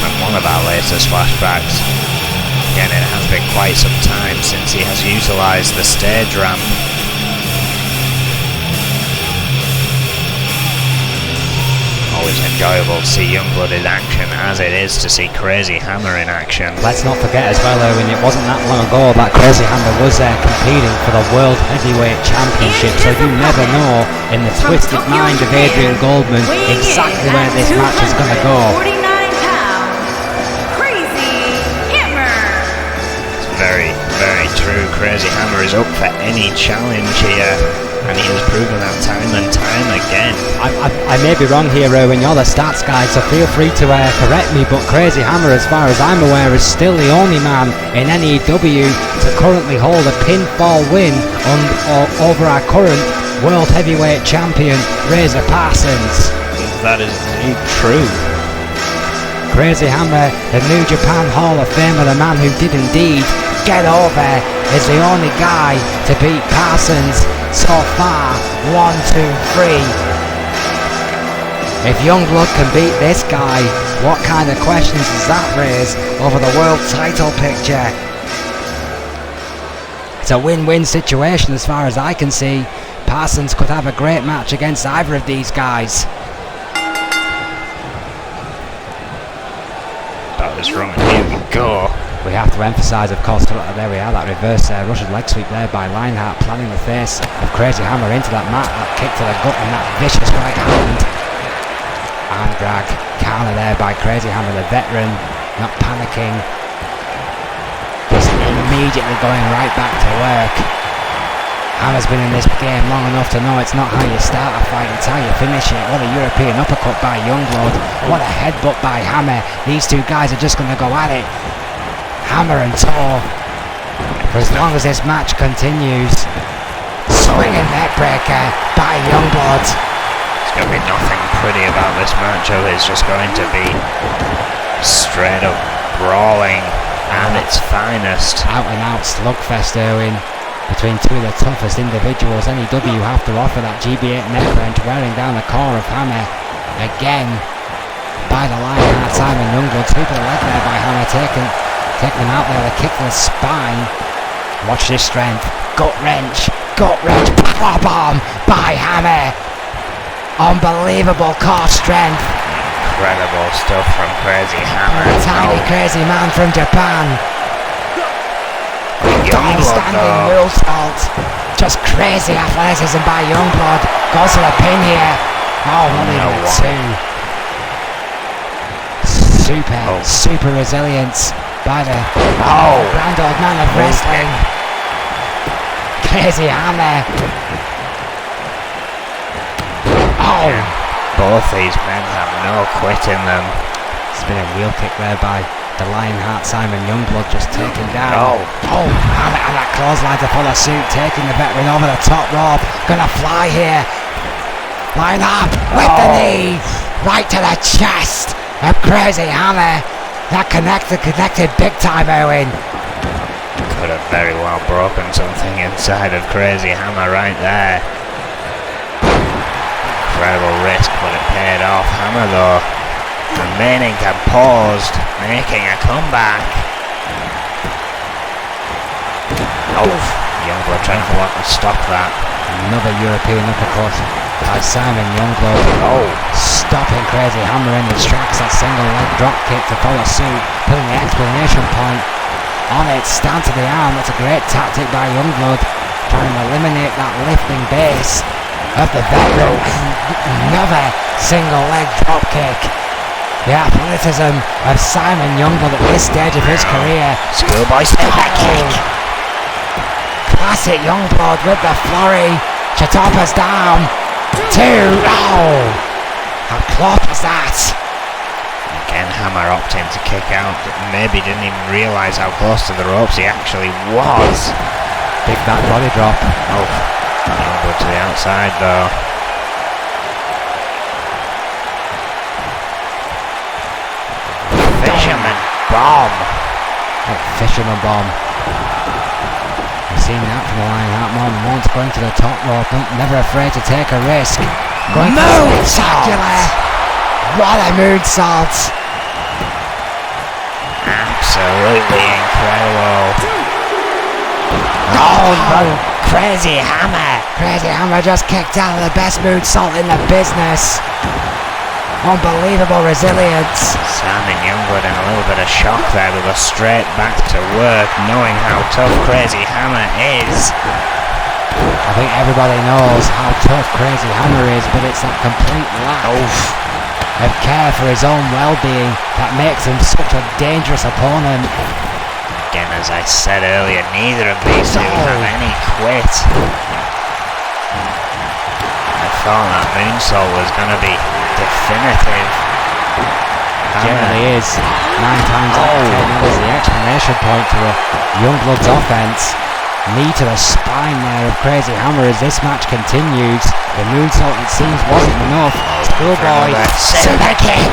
And one of our latest flashbacks, again, it has been quite some time since he has utilised the stage ramp. Always enjoyable to see Youngblood in action, as it is to see Crazy Hammer in action. Let's not forget as well, Owen, it wasn't that long ago that Crazy Hammer was competing for the World Heavyweight Championship, so you never know in the twisted mind of Adrian Goldman exactly where this match is going to go. 49 pounds, Crazy Hammer. It's very, very true. Crazy Hammer is up for any challenge here, and he has proven that time and time again. I may be wrong here, Owen, you're the stats guy, so feel free to correct me, but Crazy Hammer, as far as I'm aware, is still the only man in N.E.W. to currently hold a pinfall win over our current World Heavyweight Champion, Razor Parsons. That is indeed true. Crazy Hammer, the New Japan Hall of Famer, the man who did indeed get over, is the only guy to beat Parsons so far. 1, 2, 3. If Youngblood can beat this guy, what kind of questions does that raise over the world title picture? It's a win-win situation as far as I can see. Parsons could have a great match against either of these guys. That was wrong, here we go. We have to emphasise, of course, there we are, that reverse Russian leg sweep there by Lionheart, planting the face of Crazy Hammer into that mat, that kick to the gut and that vicious right hand. Arm drag, counter there by Crazy Hammer, the veteran, not panicking, just immediately going right back to work. Hammer's been in this game long enough to know it's not how you start a fight, it's how you finish it. What a European uppercut by Youngblood, what a headbutt by Hammer. These two guys are just going to go at it, hammer and toe, for as long as this match continues. Swinging neckbreaker by Youngblood. There's going to be nothing pretty about this matchup. It's just going to be straight up brawling at its finest. Out and out slugfest, Owen, between two of the toughest individuals N.E.W. have to offer. That GB8 neckbench wearing down the core of Hammer again by the Lionheart, Simon Youngblood. Sweep of the leg there by Hammer, taking him out there, the kick to the spine. Watch this strength, gut wrench, power bomb by Hammer. Unbelievable core strength. Incredible stuff from Crazy Hammer. Tiny crazy man from Japan. Outstanding moonsault. Just crazy athleticism by Youngblood. Goes for the pin here. Oh, not even a two. Super resilience by the grand old man of wrestling. Crazy Hammer. Oh! Both these men have no quit in them. It's been a wheel kick there by the Lionheart, Simon Youngblood, just taken down. And that clothesline to follow suit, taking the veteran over the top rope. Gonna fly here. Lionheart with the knee, right to the chest of Crazy Hammer. That connected big time, Owen. Could have very well broken something inside of Crazy Hammer right there. Incredible risk, but it paid off. Hammer though, remaining composed, making a comeback. Youngblood trying to stop that. Another European uppercut by Simon Youngblood. Stopping Crazy Hammer in his tracks. That single leg drop kick to follow suit, putting the exclamation point on it. Stand to the arm. That's a great tactic by Youngblood, trying to eliminate that lifting base of the veteran. Another single leg drop kick. The athleticism of Simon Youngblood at this stage of his career. Schoolboy step kick. Classic Youngblood with the flurry. Chatopa's down. 2. How close is that? Again, Hammer opting to kick out. Maybe didn't even realise how close to the ropes he actually was. Big back body drop. Youngblood to the outside though. Fisherman bomb. Fisherman bomb. We've seen that from the line out more than once, going to the top rope, never afraid to take a risk. Going spectacular! What a moonsault! Absolutely incredible. Crazy Hammer! Crazy Hammer just kicked out of the best moonsault in the business. Unbelievable resilience. Simon Youngblood in a little bit of shock there, to go straight back to work, knowing how tough Crazy Hammer is. I think everybody knows how tough Crazy Hammer is, but it's that complete lack of care for his own well-being that makes him such a dangerous opponent. Again, as I said earlier, neither of these two have any quit. I thought that moonsault was going to be definitive. Generally is. 9 times out of 10, that is the explanation point to a Youngblood's offense. Knee to the spine there of Crazy Hammer as this match continues. The moonsault, it seems, wasn't enough. Schoolboy super kick.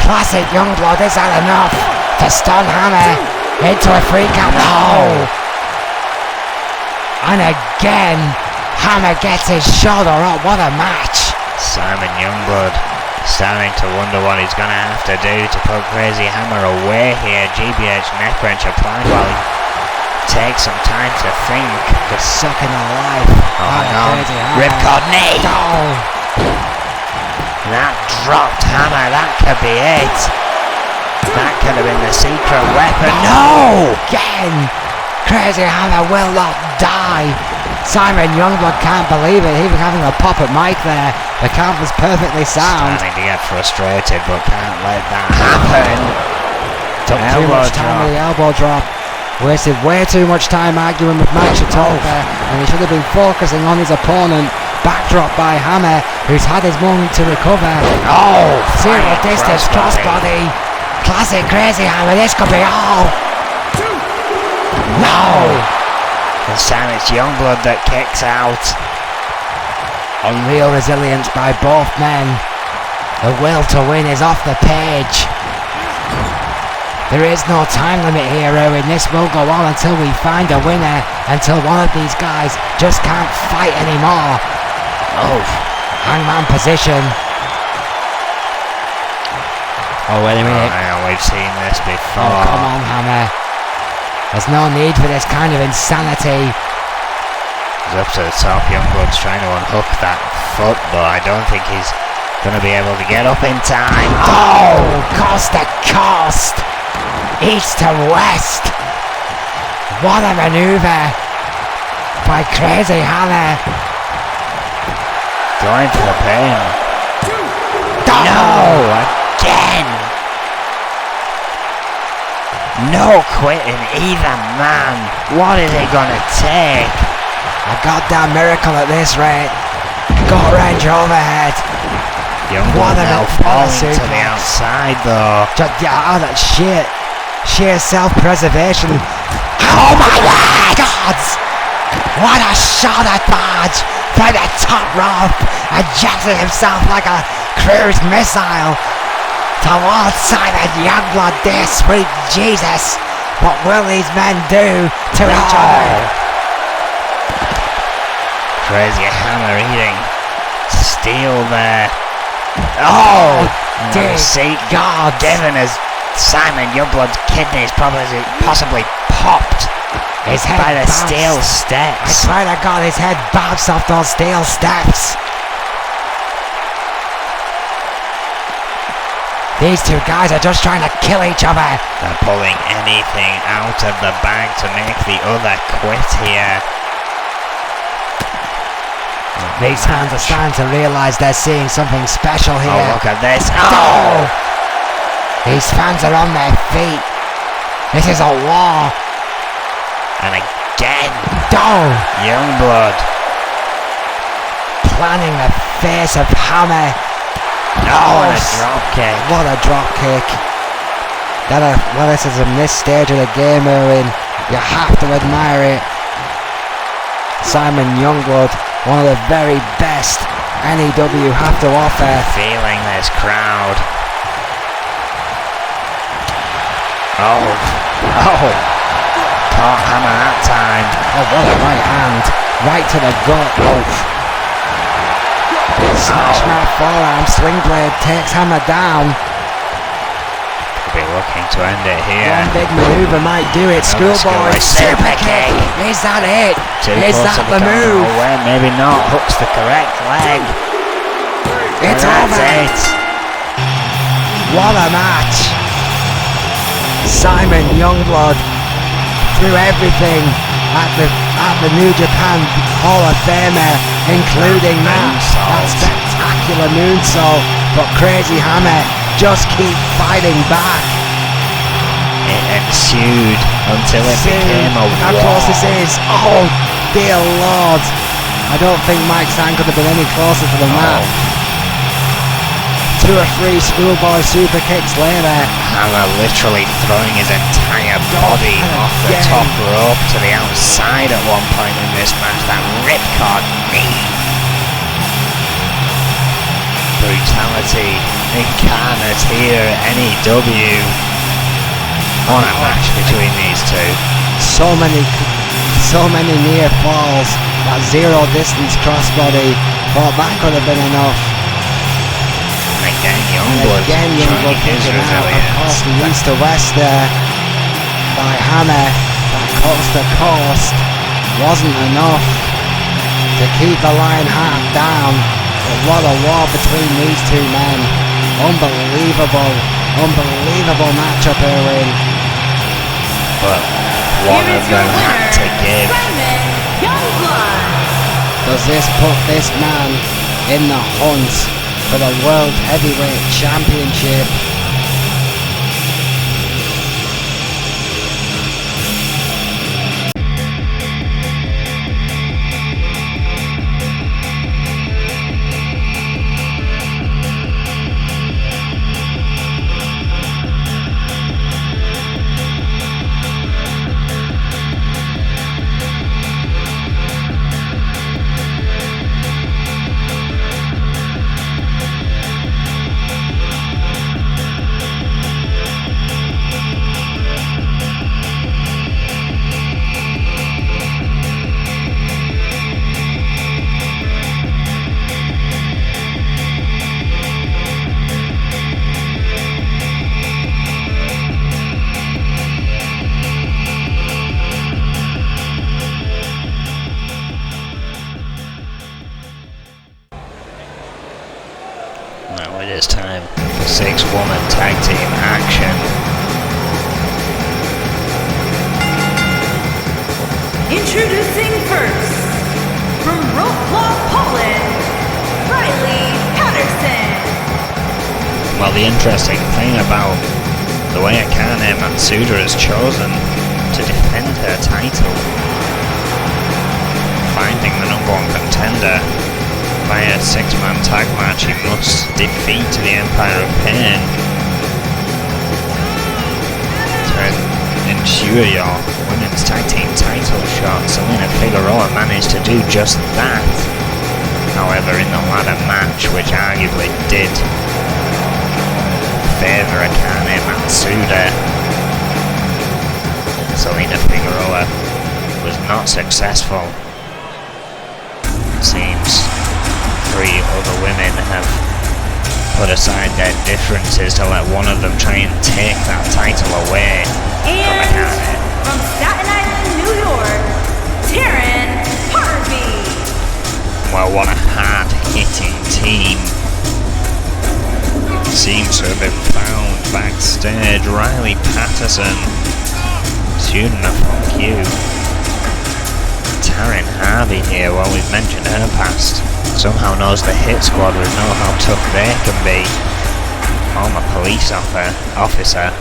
Classic Youngblood, is that enough to stun Hammer into a free count? And again, Hammer gets his shoulder up. What a match. Simon Youngblood starting to wonder what he's going to have to do to put Crazy Hammer away here. GBH neck wrench applied while he takes some time to think. Just sucking the life out of Crazy Hammer. Ripcord knee. That dropped Hammer. That could be it. That could have been the secret weapon. No! Again! Crazy Hammer will not die. Simon Youngblood can't believe it. He was having a pop at Mike there. The count was perfectly sound. Starting to get frustrated, but can't let that happen. Took too much time with the elbow drop. Wasted way too much time arguing with Mike Chatopa, and he should have been focusing on his opponent. Backdrop by Hammer, who's had his moment to recover. Zero distance crossbody. Classic Crazy Hammer. This could be all. No! And Sam, it's Youngblood that kicks out. Unreal resilience by both men. The will to win is off the page. There is no time limit here, Owen. This will go on until we find a winner, until one of these guys just can't fight anymore. Hangman position. Wait a minute. We've seen this before. Come on, Hammer. There's no need for this kind of insanity. He's up to the top. Youngblood's trying to unhook that foot, but I don't think he's going to be able to get up in time. Coast to coast. East to west. What a maneuver by Crazy Hammer. Going for the pin. No! Again. No quitting either man. What is it going to take? A goddamn miracle at this rate. Gut wrench overhead. Youngblood now falling to the outside though. That's shit. Sheer self-preservation. Oh my God! What a shot at Barge from the top rope, ejecting himself like a cruise missile towards Simon Youngblood. Dear sweet Jesus, What will these men do to each other? Crazy Hammer eating steel there. Oh, dear God! Given as Simon Youngblood's kidneys possibly popped his head by the bounced. steel I steps. swear to God, his head bounced off those steel steps. These two guys are just trying to kill each other. They're pulling anything out of the bag to make the other quit here. These fans are starting to realise they're seeing something special here. Oh, look at this. Oh! These fans are on their feet. This is a war. And again, Oh! Youngblood. Planning the face of Hammer. Oh, and a drop kick. What a drop kick. Athleticism this stage of the game, Erwin. You have to admire it. Simon Youngblood, one of the very best N.E.W. have to offer. Feeling this crowd. Oh. Caught Hammer that time. Oh, what a right hand. Right to the gut. Oh. Smash my forearm. Sling blade takes Hammer down. Could be looking to end it here. One big manoeuvre might do it. Schoolboy super kick. Is that it? Is that the move? Oh, well, maybe not. Hooks the correct leg. It's And over. that's it. What a match. Simon Youngblood threw everything at the New Japan Hall of Famer, including that spectacular moonsault. But Crazy Hammer just keep fighting back. It ensued until it became a How war. close this is. Oh dear Lord. I don't think Mike Sang could have been any closer to the mat. 2 or 3 schoolboy super kicks later. Hammer literally throwing his entire body off the again. top rope to the outside at one point in this match. That ripcord knee. Brutality incarnate here at N.E.W. On a match between these two. So many near falls. That 0 distance crossbody. Thought that could have been enough. And again, And Youngblood again, Youngblood showing his kicking out. Of resilience. course, the east to west there by Hammer. That coast to coast wasn't enough to keep the Lion Heart down. But what a war between these two men. Unbelievable matchup, Erwin. But one Here of is your them had winner, to give. Simon Youngblood. Does this put this man in the hunt for the World Heavyweight Championship? Now it is time for 6-woman tag team action. Introducing first, from Wrocław, Poland, Riley Patterson. Well, the interesting thing about the way Akane Matsuda has chosen to defend her title, finding the #1 contender via a 6-man tag match, he must defeat the Empire of Pain to ensure your women's tag team title shot. Selena Figueroa managed to do just that. However, in the ladder match, which arguably did favour Akane Matsuda, Selena Figueroa was not successful. Seems 3 other women have put aside their differences to let one of them try and take that title away from Akane. From Staten Island, New York, Taryn Harvey. Well, what a hard-hitting team. Seems to have been found backstage. Riley Patterson, student of Funk U. Taryn Harvey here, well, we've mentioned her past. Somehow knows the hit squad would know how tough they can be. Former police officer.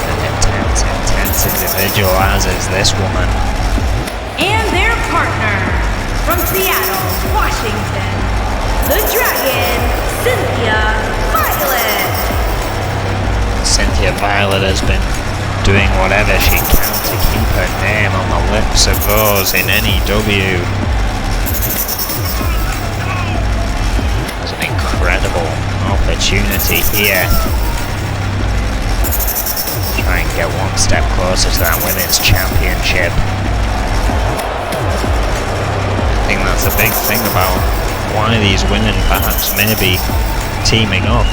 An intense individual, as is this woman. And their partner, from Seattle, Washington, the Dragon, Cynthia Violet. Cynthia Violet has been doing whatever she can to keep her name on the lips of those in N.E.W. There's an incredible opportunity here. Try and get one step closer to that women's championship. I think that's a big thing about why these women perhaps may be teaming up.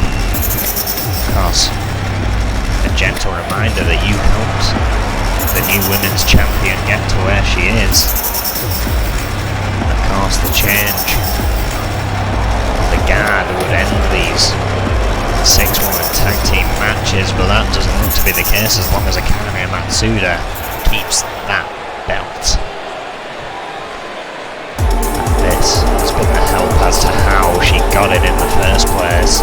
Because a gentle reminder that you helped the new women's champion get to where she is. And of course the change of the guard would end these 6-woman tag team matches, but that doesn't look to be the case as long as Akane Matsuda keeps that belt. And this has been the help as to how she got it in the first place.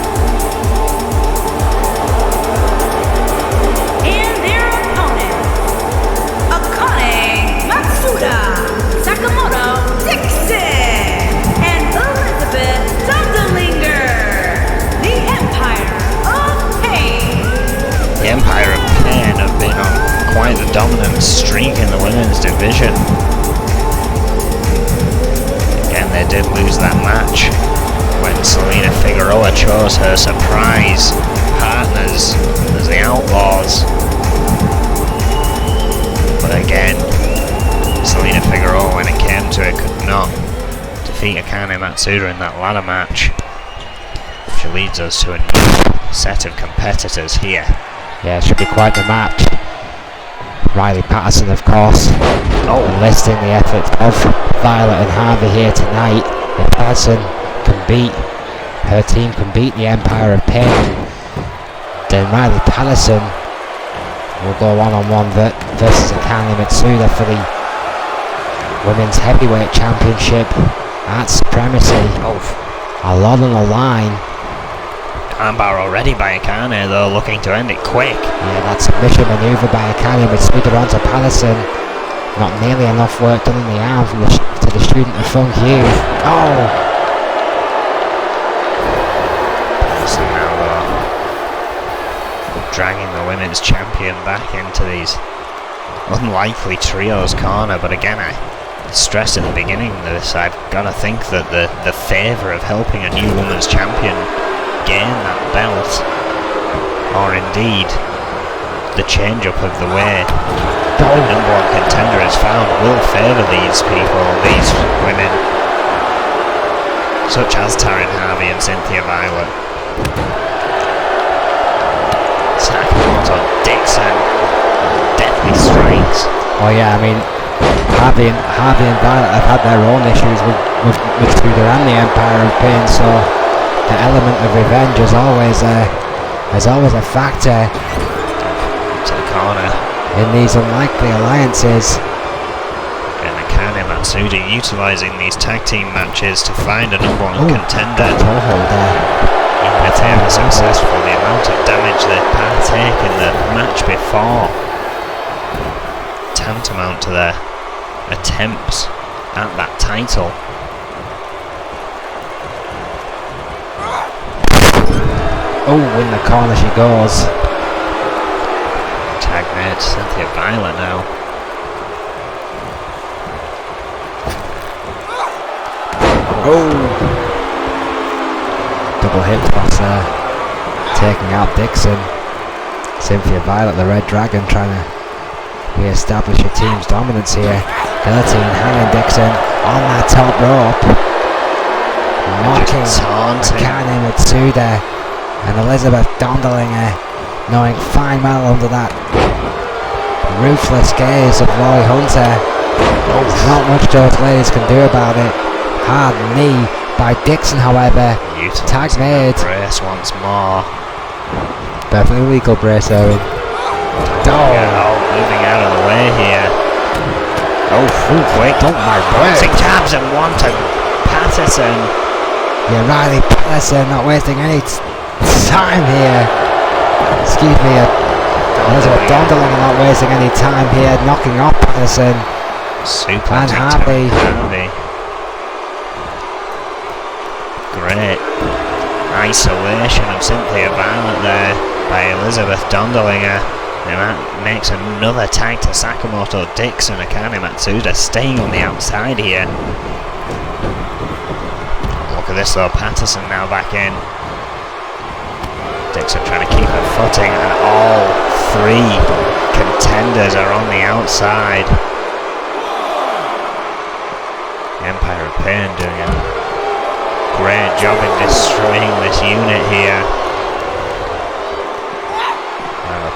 And their opponent, Akane Matsuda, Sakamoto Dixon, and Elizabeth Dunderlinger, the Empire of Pain. The Empire of Pain have been on quite the dominant streak in the women's division. Again, they did lose that match when Selena Figueroa chose her surprise partners as the Outlaws. But again, Selena Figueroa, when it came to it, could not defeat Akane Matsuda in that ladder match, which leads us to a new set of competitors here. Yeah, it should be quite the match. Riley Patterson, of course, enlisting the efforts of Violet and Harvey here tonight. If Patterson can beat, her team can beat the Empire of Pain, then Riley Patterson will go one-on-one versus Akane Matsuda for the Women's Heavyweight Championship at Supremacy. A lot on the line. Armbar already by Akane, though, looking to end it quick. Yeah, that submission manoeuvre by Akane Matsuda onto Patterson. Not nearly enough work done in the arm from to the student of Funk U. Patterson now, though, dragging the women's champion back into these unlikely trios corner. But again, I stressed at the beginning of this, I've got to think that the favour of helping a new women's champion gain that belt, or indeed the change-up of the way the number one contender is found, will favour these people, these women, such as Taryn Harvey and Cynthia Violet. Sakamoto Dixon, deathly strikes. Oh yeah, I mean, Harvey and Violet have had their own issues with Matsuda and the Empire of Pain, so the element of revenge is always a factor To the corner. in these unlikely alliances. And Akane Matsuda utilising these tag team matches to find a number one contender. Toehold there. But they were successful. The amount of damage they partake in the match before, tantamount to their attempts at that title. In the corner she goes. Tag made Cynthia Violet now. Double hip toss there, taking out Dixon. Cynthia Violet, the Red Dragon, trying to re-establish her team's dominance here. Guillotine hanging Dixon on that top rope. Mocking Akane Mitsuda and Elizabeth Dondelinger, knowing fine well under that ruthless gaze of Roy Hunter. Not much those ladies can do about it. Hard knee by Dixon, however. Tag made. Brace once more. Definitely legal brace, Owen. Moving out of the way here. Quick. My Boxing jabs and one to Patterson. Yeah, Riley Patterson not wasting any time here. Excuse me, Elizabeth Dondelinger not wasting any time here, knocking off Patterson. Super and Harvey. Great isolation of Cynthia Violet there by Elizabeth Dondelinger. And that makes another tag to Sakamoto Dixon. Akane Matsuda staying on the outside here. Look at this though, Patterson now back in. Dixon trying to keep her footing, and all three contenders are on the outside. Empire of Pain doing a great job in destroying this unit here.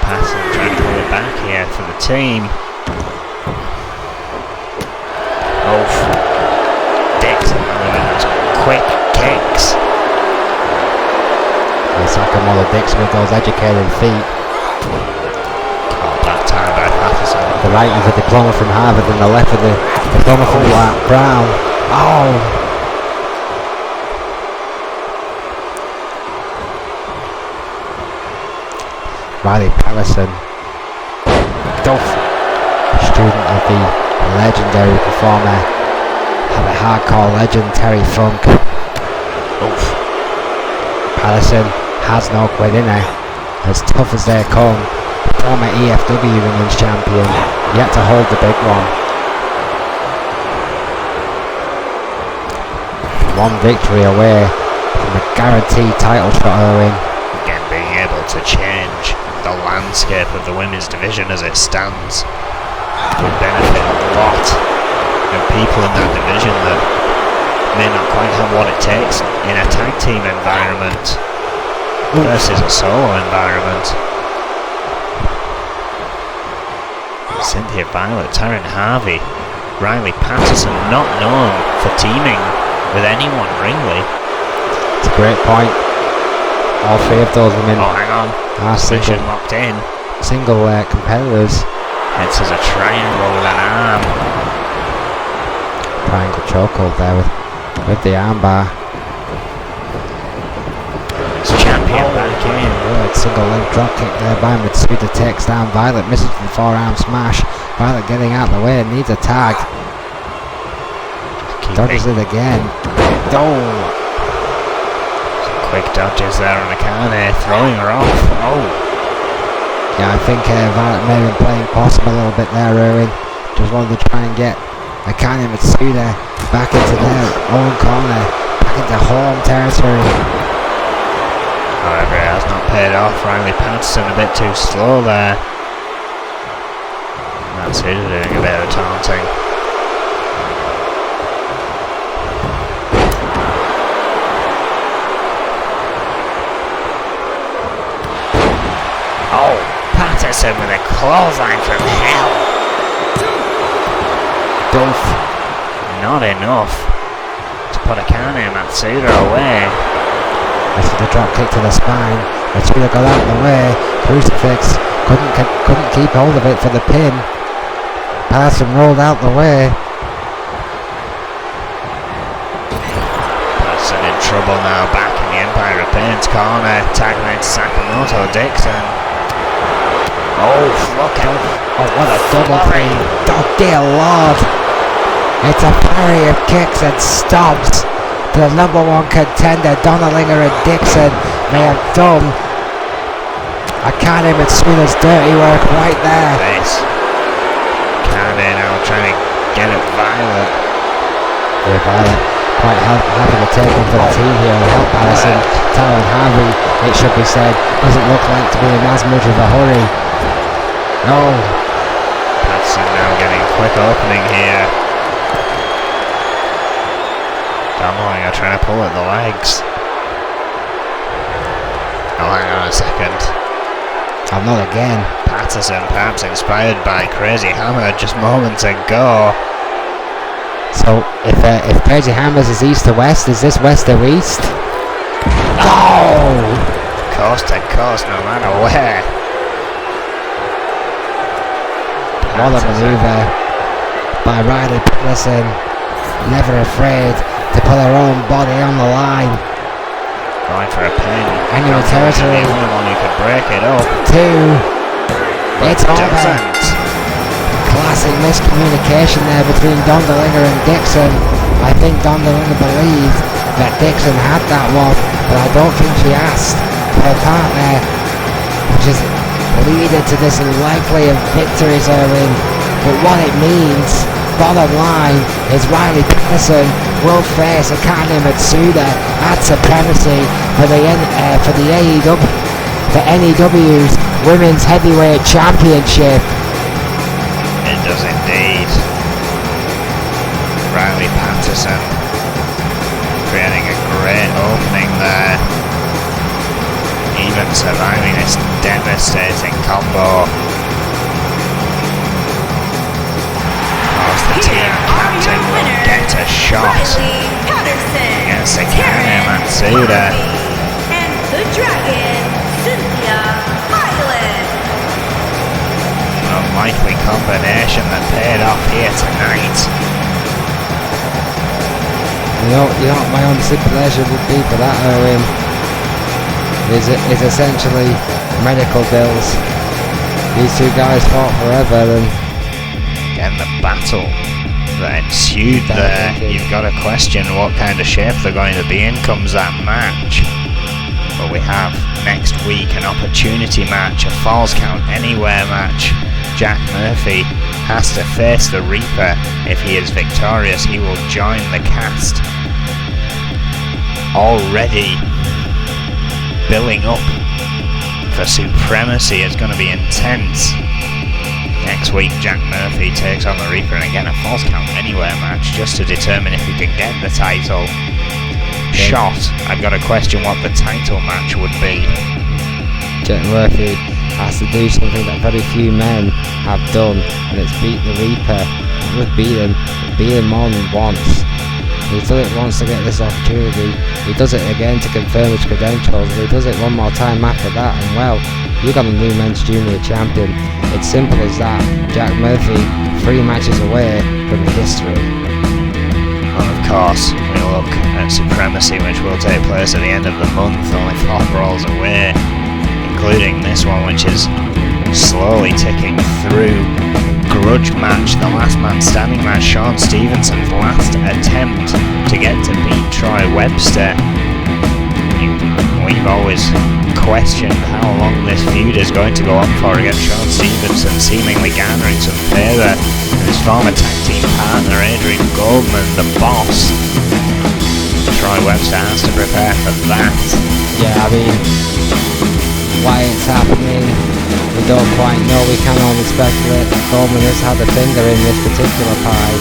Patterson trying to pull it back here for the team. Dixon with those quick kicks. Sakamoto Dixon with those educated feet. Caught that time by Patterson. The right is a diploma from Harvard and the left is a diploma from Brown. Riley Patterson, student of the legendary performer, Habit Hardcore legend Terry Funk. Patterson has no quit in her, as tough as they come. Former EFW Women's Champion, yet to hold the big one. One victory away from a guaranteed title shot, Owen. Again, being able to change the landscape of the women's division as it stands would benefit a lot of people in that division that may not quite have what it takes in a tag team environment versus a solo environment. Cynthia Violet, Taryn Harvey, Riley Patterson, not known for teaming with anyone really. It's a great point. All three of those women hang on. are Position locked in. Single competitors. Hits as a triangle with an arm. Triangle chokehold there with the armbar. It's champion back in. Good single leg drop kick there by Mitsuda, takes down Violet, misses the forearm smash. Violet getting out of the way, needs a tag. Dodges it again. Quick dodges there on Akane, throwing her off. Yeah, I think Violet may have been playing possum a little bit there, Erwin. Just wanted to try and get Akane Mitsuda back into their own corner, back into home territory. However, it has not paid off. Riley Patterson a bit too slow there. Matsuda doing a bit of taunting. Patterson with a clothesline from hell. Not enough to put Akane Matsuda away. This is the drop kick to the spine. Matsuda got out of the way. Crucifix couldn't keep hold of it for the pin. Patterson rolled out the way. Patterson in trouble now, back in the Empire of Pain's corner. Tag made Sakamoto Dixon. Look out. What a double play. Dear Lord. It's a parry of kicks and stomps. The number one contender, Dondelinger and Dixon, may have done Akane Mitsuda's dirty work right there. Akane now trying to get at Violet. Yeah, Violet quite happy to take one for the team here and help Allison. Tyrone Harvey, it should be said, doesn't look like to be in as much of a hurry. No. Patterson now getting quick opening here. Donnelly are trying to pull at the legs. Oh, hang on a second. Oh, not again. Patterson, perhaps inspired by Crazy Hammer just moments ago. So, if Crazy Hammers is east to west, is this west to east? Oh! Coast to coast, no matter where. What a manoeuvre by Riley Patterson. Never afraid to put her own body on the line. Going for a pin. Enemy territory. The only one who could break it up. 2. It's over. Doesn't. Classic miscommunication there between Dondelinger and Dixon. I think Dondelinger believed that Dixon had that one, but I don't think she asked for her partner, which is leading to this unlikely of victories Erwin. But what it means, bottom line, is Riley Patterson will face Akane Matsuda at Supremacy for the AEW, for N.E.W's Women's Heavyweight Championship. It does indeed. Riley Patterson creating a great opening there. Even surviving this devastating combo. Of course, the team captain will get a shot against Akane Matsuda. And the Dragon, Cynthia Highland. Unlikely combination that paid off here tonight. You know what my own pleasure would be for that, Owen, is essentially medical bills. These two guys fought forever, and again the battle that ensued there. You've got to question what kind of shape they're going to be in comes that match. But we have next week an opportunity match, a Falls Count Anywhere match. Jack Murphy has to face the Reaper. If he is victorious, he will join the cast. Already billing up for Supremacy is going to be intense. Next week, Jack Murphy takes on the Reaper, and again a Falls Count Anywhere match just to determine if he can get the title shot. I've got to question what the title match would be. Jack Murphy has to do something that very few men have done, and it's beat the Reaper. Not just beat him more than once. He's done it once to get this opportunity. He does it again to confirm his credentials. He does it one more time after that, and well, you got a new men's junior champion. It's simple as that. Jack Murphy, 3 matches away from history. And of course, we look at Supremacy, which will take place at the end of the month, only 4 brawls away, including this one, which is slowly ticking through. Grudge match, the last man standing match, Sean Stevenson's last attempt to get to beat Troy Webster. We've always questioned how long this feud is going to go on for against Sean Stevenson, seemingly garnering some favour, and his former tag team partner Adrian Goldman, the boss. Troy Webster has to prepare for that. Yeah, I mean, why it's happening, we don't quite know. We can only speculate that Coleman has had a finger in this particular pie,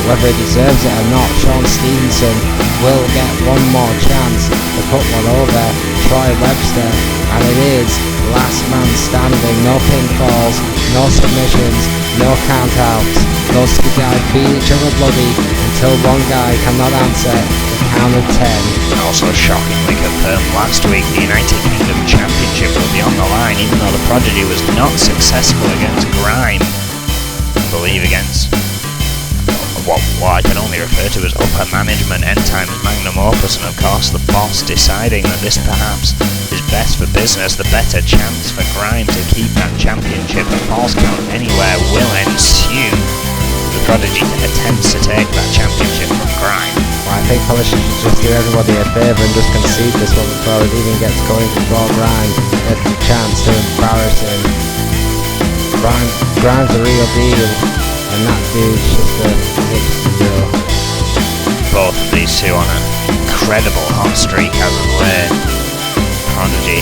but whether he deserves it or not, Sean Stevenson will get one more chance to put one over Troy Webster, and it is last man standing. No pinfalls, no submissions, no countouts. Those 2 guys beat each other bloody until one guy cannot answer the count of 10. Also shockingly confirmed last week, the United Kingdom Championship will be on the line, even though the Prodigy was not successful against Grime. I believe against what I can only refer to as upper management, End Times Magnum Opus, and of course the boss deciding that this perhaps is best for business. The better chance for Grime to keep that championship. A Falls Count Anywhere will ensue. The Prodigy attempts to take that championship from Grime. Well, I think probably should just do everybody a favour and just concede this one before it even gets going, before Grime gets the chance to embarrass him. Grime's the real deal, and that dude's just a Joe. both of these two on an incredible hot streak as of late. Prodigy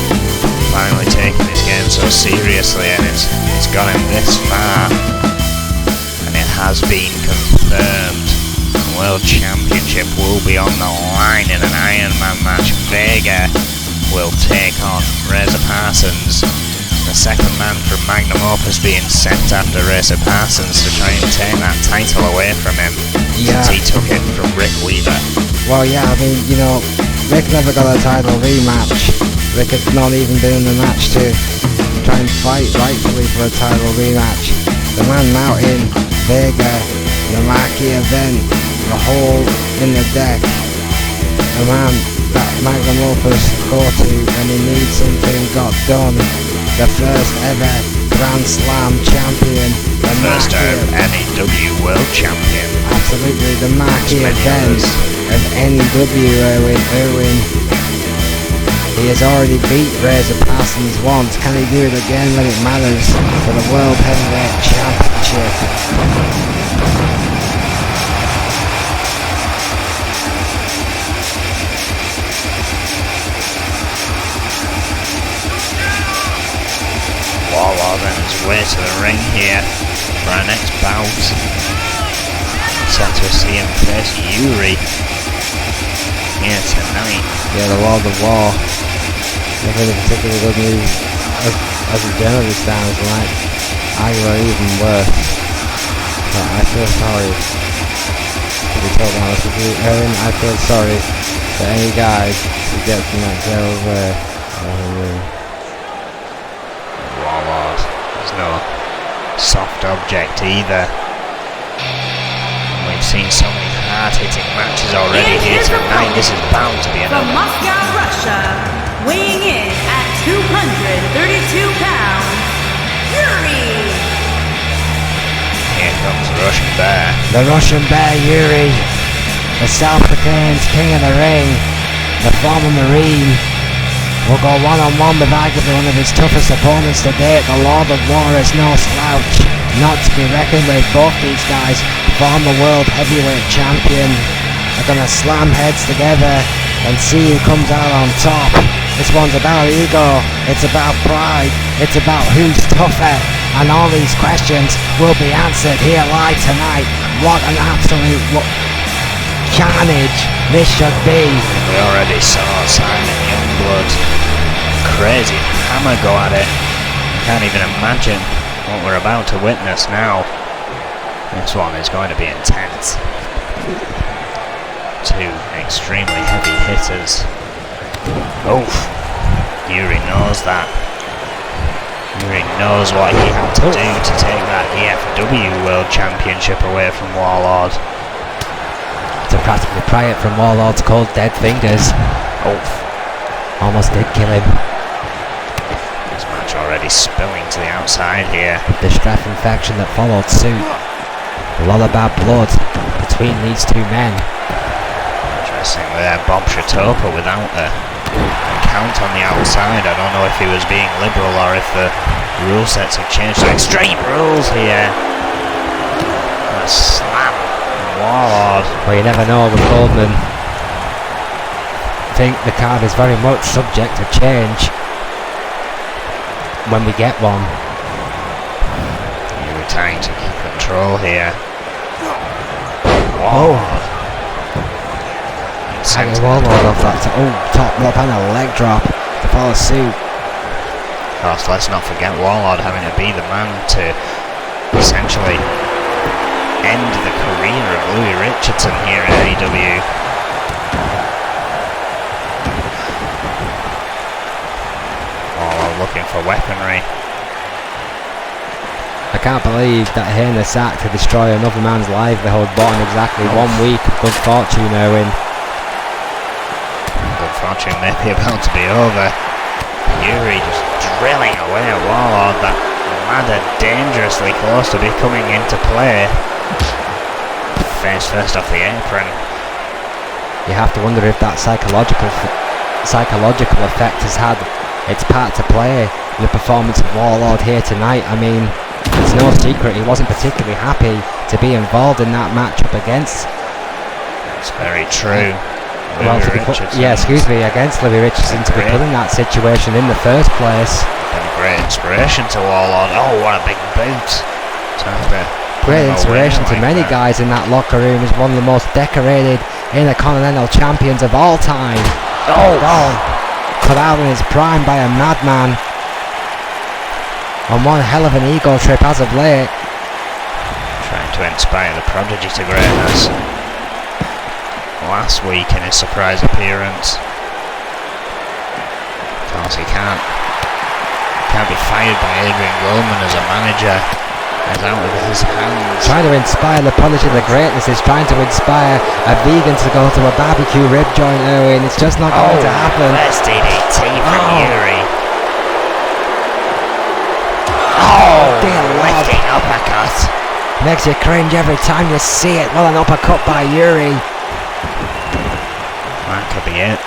finally taking this game so seriously, and it's got him this far, and it has been confirmed. The World Championship will be on the line in an Iron Man match. Vega will take on Razor Parsons. The second man from Magnum Opus being sent after Razor Parsons to try and take that title away from him, since he took it from Rick Weaver. Well, yeah, I mean, you know, Rick never got a title rematch. Rick had not even been in the match to try and fight rightfully for a title rematch. The man mounting Vega, the marquee event, the hole in the deck, the man that Magnum Opus go to when he needs something got done. The first ever Grand Slam champion, the first ever N.E.W. World Champion. Absolutely, the marquee event of N.E.W. Irwin. He has already beat Razor Parsons once. Can he do it again when it matters for the World Heavyweight Championship? Warlord on his way to the ring here for our next bout. Set to see him face Yuri here tonight. Yeah, the Lord of War. Nothing particularly good news as it generally stands, like arguably even worse. But I feel sorry, to be totally honest with you, Erin. I feel sorry for any guys who get from that jail over Warlord is no soft object either. We've seen so many hard-hitting matches already here tonight. This is bound to be another. From Moscow, Russia, weighing in at 232 pounds, Yuri. Here comes the Russian Bear. the Russian Bear Yuri, the self-proclaimed king of the ring, the former Marine, will go one-on-one with arguably one of his toughest opponents to date. The Lord of War is no slouch, not to be reckoned with. Both these guys, former world heavyweight champion, are gonna slam heads together and see who comes out on top. This one's about ego, it's about pride, it's about who's tougher, and all these questions will be answered here live tonight. What an absolute carnage this should be. We already saw Simon Youngblood crazy hammer go at it. Can't even imagine what we're about to witness now. This one is going to be intense. Two extremely heavy hitters. Oh, Yuri knows that. Yuri knows what he had to do to take that EFW World Championship away from Warlord. To practically pry it from Warlord's cold dead fingers. Oh, Almost did kill him. this match already spilling to the outside here. The strep infection that followed suit. A lot of bad blood between these two men. Interesting there, Bob Shatopa without a count on the outside. I don't know if he was being liberal or if the rule sets have changed to extreme rules here. And a slam from Warlord. Well, you never know with Goldman. I think the card is very much subject to change when we get one. You're trying to keep control here. Oh. Warlord. Hanging Warlord off that. Top rope and a leg drop to follow suit. Of course, let's not forget Warlord having to be the man to essentially end the career of Louis Richardson here in AEW. Warlord looking for weaponry. I can't believe that Hay in the sack to destroy another man's livelihood bought in exactly 1 week of good fortune, Owen. Good fortune may be about to be over. Yuri just drilling away at Warlord. That ladder dangerously close to be coming into play. Face first off the apron. You have to wonder if that psychological effect has had its part to play in the performance of Warlord here tonight. I mean, it's no secret he wasn't particularly happy to be involved in that matchup against It's very true. Well, excuse me, against Louis Richardson to be put in that situation in the first place. Been a great inspiration to Warlord. Oh, what a big boot! Great inspiration to many guys in that locker room. Is one of the most decorated Intercontinental champions of all time. Oh, cut out in his prime by a madman. On one hell of an ego trip as of late. Trying to inspire the prodigy to greatness. Last week in his surprise appearance. Of course he can't be fired by Adrian Goldman as a manager. He's out with his hands. Trying to inspire the prodigy to greatness is trying to inspire a vegan to go to a barbecue rib joint, Erwin. It's just not going to happen. There's DDT from Yuri. Dear lifting uppercut. Makes you cringe every time you see it. Well, an uppercut by Yuri. That could be it.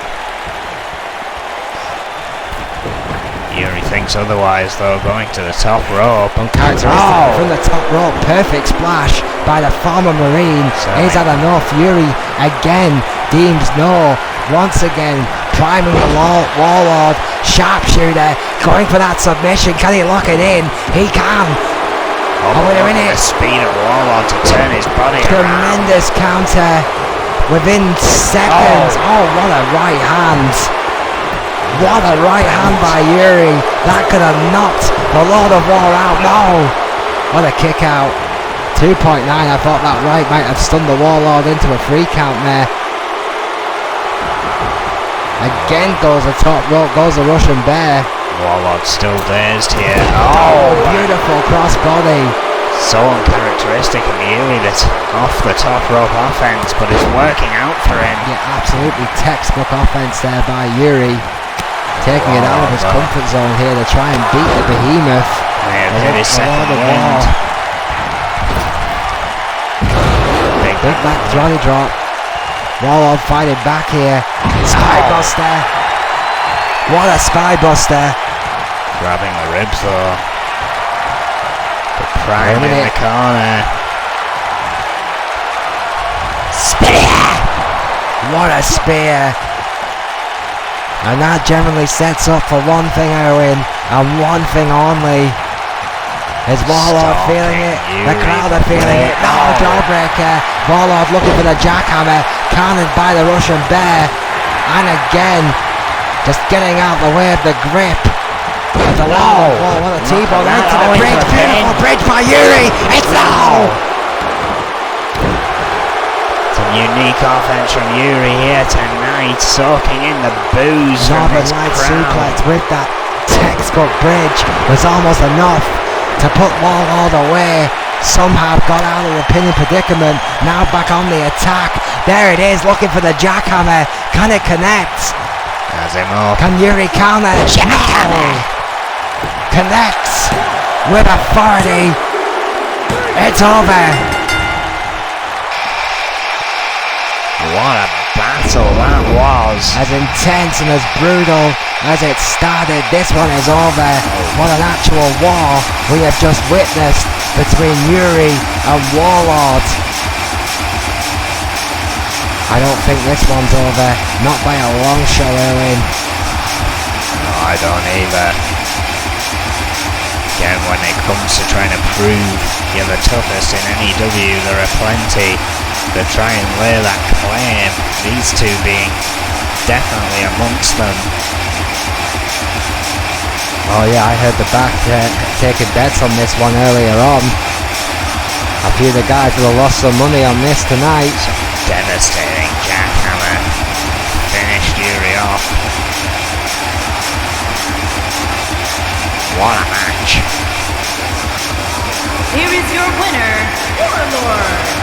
Yuri thinks otherwise though, going to the top rope. Uncharacteristic from the top rope. Perfect splash by the former Marine. He's had enough. Yuri again deems no. Once again priming the Warlord. Sharpshooter going for that submission. Can he lock it in? He can. We're in it. The speed of Warlord to turn his body around. Tremendous counter within seconds. What a right hand. What a right hand by Yuri. That could have knocked the Lord of War out. No. What a kick out. 2.9. I thought that right might have stunned the Warlord into a free count there. Again goes the top rope, goes the Russian Bear. Warlord still dazed here. Beautiful crossbody. So uncharacteristic of Yuri, that off the top rope offense, but it's working out for him. Yeah, absolutely textbook offense there by Yuri. Taking it out of his comfort zone here to try and beat the behemoth. Hit his second wind. Big back jolly drop. Warlord fighting back here. Spybuster. What a spybuster. Grabbing the ribs though. The prime in the corner. Spear. What a spear. And that generally sets up for one thing, Erwin, and one thing only. Is Warlord feeling it? The crowd are feeling it. No, jawbreaker. Warlord looking for the jackhammer. Countered by the Russian Bear. And again, just getting out the way of the grip. The wall. What a T-ball into the bridge. Beautiful bridge by Yuri. It's no. It's a unique offense from Yuri here tonight, soaking in the booze from Northern this Lights crowd. suplex with that textbook bridge was almost enough to put Warlord away. Somehow got out of the pinning predicament. Now back on the attack. There it is, looking for the jackhammer. Can it connect? Has him up. Can Yuri counter? Jackhammer connects with authority. It's over. What a battle that was. As intense and as brutal as it started, this one is over. What an actual war we have just witnessed between Yuri and Warlord. I don't think this one's over. Not by a long shot, Erwin. No, I don't either. Again, when it comes to trying to prove you're the toughest in N.E.W, there are plenty that try and lay that claim. These two being definitely amongst them. Oh yeah, I heard the back taking bets on this one earlier on. A few of the guys will have lost some money on this tonight. Devastating jackhammer. Finished Yuri off. What a match. Here is your winner, Warlord.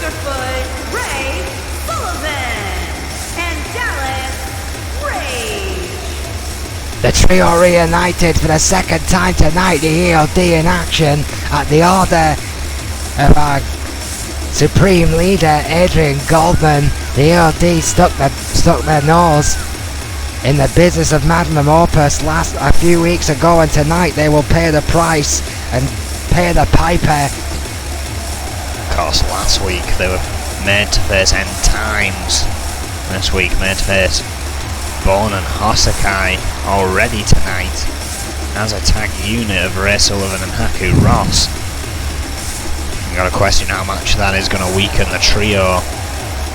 Tenderfoot Ray Sullivan and Dallas Rage. The trio reunited for the second time tonight, the EOD in action at the order of our Supreme Leader Adrian Goldman. The EOD stuck their nose in the business of Magnum Opus a few weeks ago, and tonight they will pay the price and pay the piper. Of course, last week they were made to face End Times. This week made to face Bone and Hosakai already tonight as a tag unit of Ray Sullivan and Haku Ross. You got to question how much that is going to weaken the trio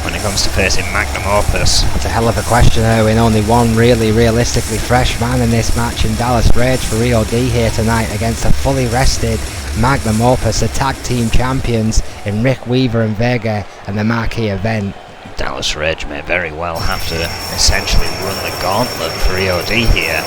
when it comes to facing Magnum Opus. It's a hell of a question, Erwin. Only one really realistically fresh man in this match in Dallas Rage for EOD here tonight against a fully rested Magnum Opus, the tag team champions in Rick Weaver and Vega and the marquee event. Dallas Rage may very well have to essentially run the gauntlet for EOD here.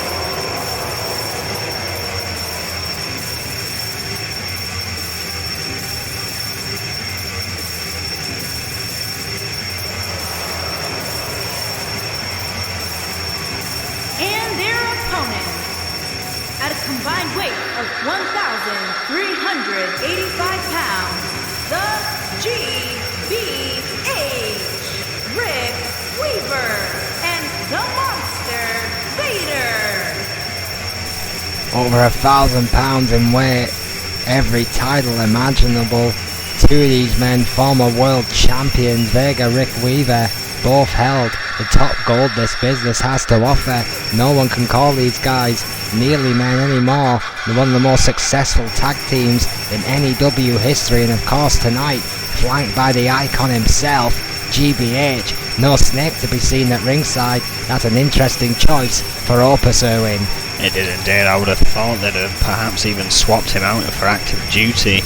And their opponents, at a combined weight of 1,385 pounds, the GBH, Rick Weaver and the Monster Vader. Over 1,000 pounds in weight, every title imaginable. Two of these men, former world champions, Vega, Rick Weaver, both held the top gold this business has to offer. No one can call these guys nearly men anymore. They're one of the most successful tag teams in N.E.W. history, and of course tonight, flanked by the icon himself, GBH. No Snake to be seen at ringside. That's an interesting choice for Opus, Erwin. It is indeed. I would have thought they'd have perhaps even swapped him out for active duty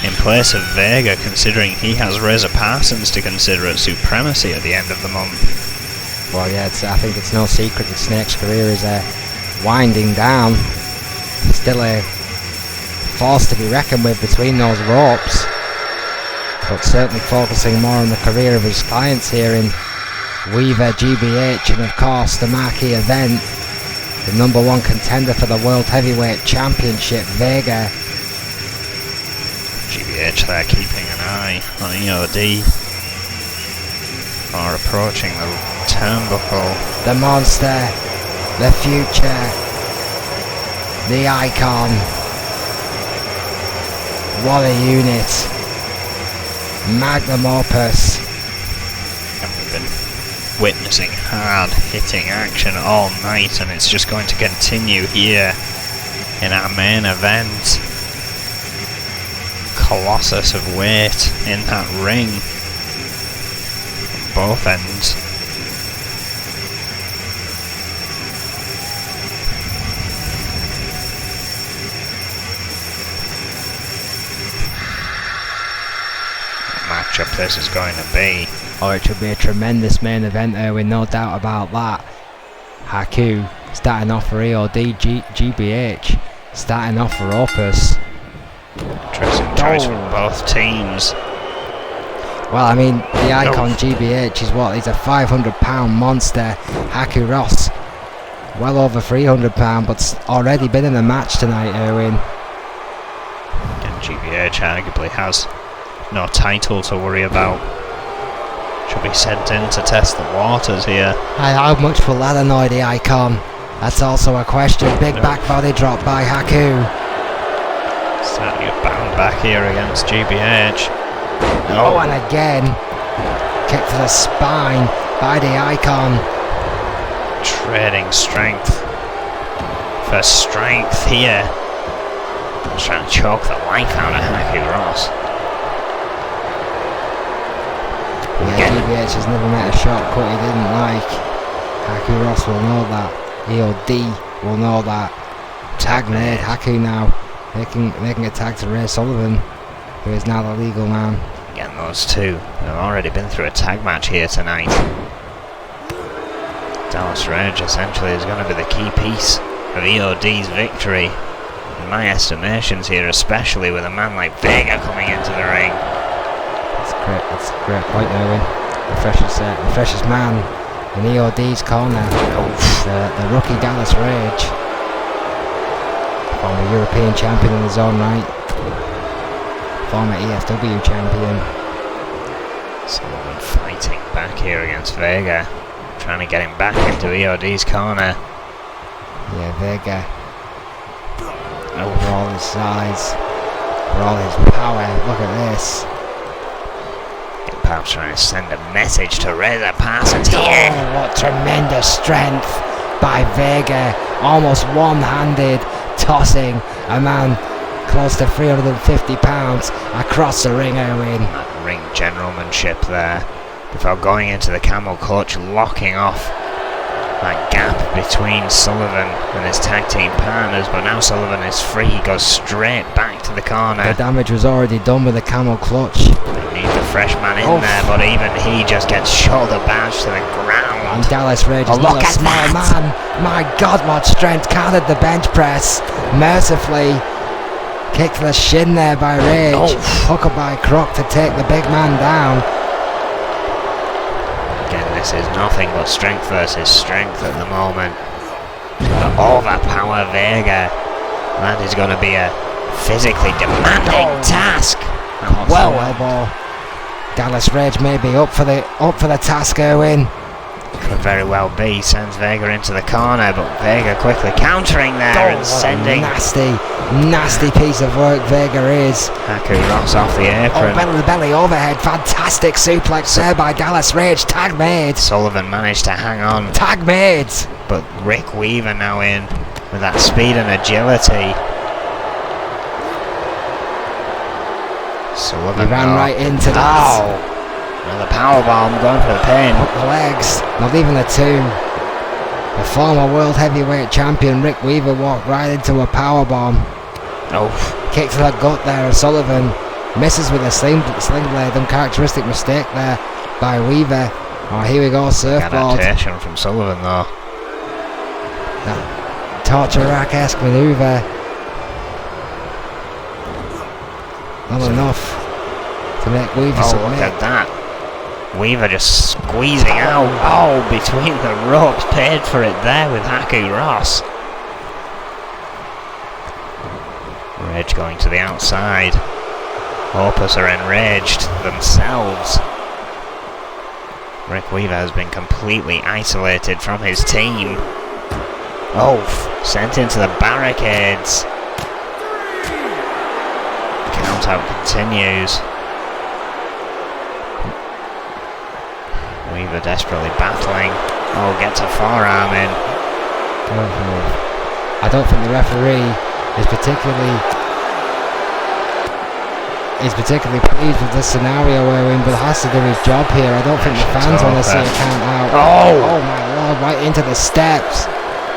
in place of Vega, considering he has Razor Parsons to consider at Supremacy at the end of the month. Well, yeah, I think it's no secret that Snake's career is winding down. Still a force to be reckoned with between those ropes, but certainly focusing more on the career of his clients here in Weaver, GBH, and of course the marquee event, the number one contender for the World Heavyweight Championship, Vega. GBH there keeping an eye on EOD, or approaching the turnbuckle. The monster, the future, the icon. What a unit. Magnum Opus. And we've been witnessing hard hitting action all night, and it's just going to continue here in our main event. Colossus of weight in that ring on both ends. Matchup this is going to be. Oh, it should be a tremendous main event there, with no doubt about that. Haku starting off for EOD, GBH starting off for Opus. Interesting choice from both teams. Well, I mean, the icon GBH is what? He's a 500-pound monster. Haku Ross, well over 300 pounds, but already been in the match tonight, Erwin. And GBH arguably has no title to worry about. Should be sent in to test the waters here. How much will that annoy the icon? That's also a question. Big back body drop by Haku. Certainly a bound back here against GBH. Oh, and again, kick to the spine by the icon. Trading strength for strength here. Just trying to choke the life out of Haku Ross. Yeah, GBH has never met a shortcut he didn't like. Haku Ross will know that. EOD will know that. Tag made. Haku now making a tag to Ray Sullivan, who is now the legal man. Again, those two have already been through a tag match here tonight. Dallas Rage essentially is going to be the key piece of EOD's victory, in my estimations here, especially with a man like Vega coming into the ring. That's a great point, Owen. The freshest man in EOD's corner. The rookie Dallas Rage, former European champion in his own right, former EFW champion. Sullivan fighting back here against Vega, trying to get him back into EOD's corner. Yeah, Vega, for all his size, for all his power, look at this. Perhaps trying to send a message to Reza Parsons here. Oh, what tremendous strength by Vega, almost one-handed tossing a man close to 350 pounds across the ring, Owen. That ring generalmanship there before going into the camel clutch, locking off that gap between Sullivan and his tag team partners, but now Sullivan is free. He goes straight back to the corner. The damage was already done with the camel clutch. They need the fresh man in there, but even he just gets shoulder bashed to the ground. And Dallas Rage is not a small man. My God, what strength. Countered the bench press mercifully. Kick to the shin there by Rage. Hooker by Crook to take the big man down. Again, this is nothing but strength versus strength at the moment. But overpower Vega. That is going to be a physically demanding task. Well, elbow. Dallas Rage may be up for the task, Owen. Could very well be. Sends Vega into the corner, but Vega quickly countering there and sending. Nasty piece of work Vega is. Haku Ross off the apron. Belly to belly overhead. Fantastic suplex there by Dallas Rage. Tag made. Sullivan managed to hang on. Tag made. But Rick Weaver now in with that speed and agility. Sullivan he ran right into that. Another powerbomb going for the pin. Up the legs. Not even the two. The former world heavyweight champion Rick Weaver walked right into a powerbomb. Kick to the gut there, and Sullivan misses with a sling blade. Uncharacteristic mistake there by Weaver. Oh, here we go, surfboard. Adaptation from Sullivan though. That torture rack-esque manoeuvre. Not enough to make Weaver submit. Look at that. Weaver just squeezing out. Between the ropes. Paid for it there with Haku Ross. Rage going to the outside. Opus are enraged themselves. Rick Weaver has been completely isolated from his team. Sent into the barricades. Count out continues. Weaver desperately battling. Gets a forearm in. I don't think the referee is particularly pleased with this scenario we're in, but has to do his job here. I don't think the fans want to see a count out. Oh my lord, right into the steps.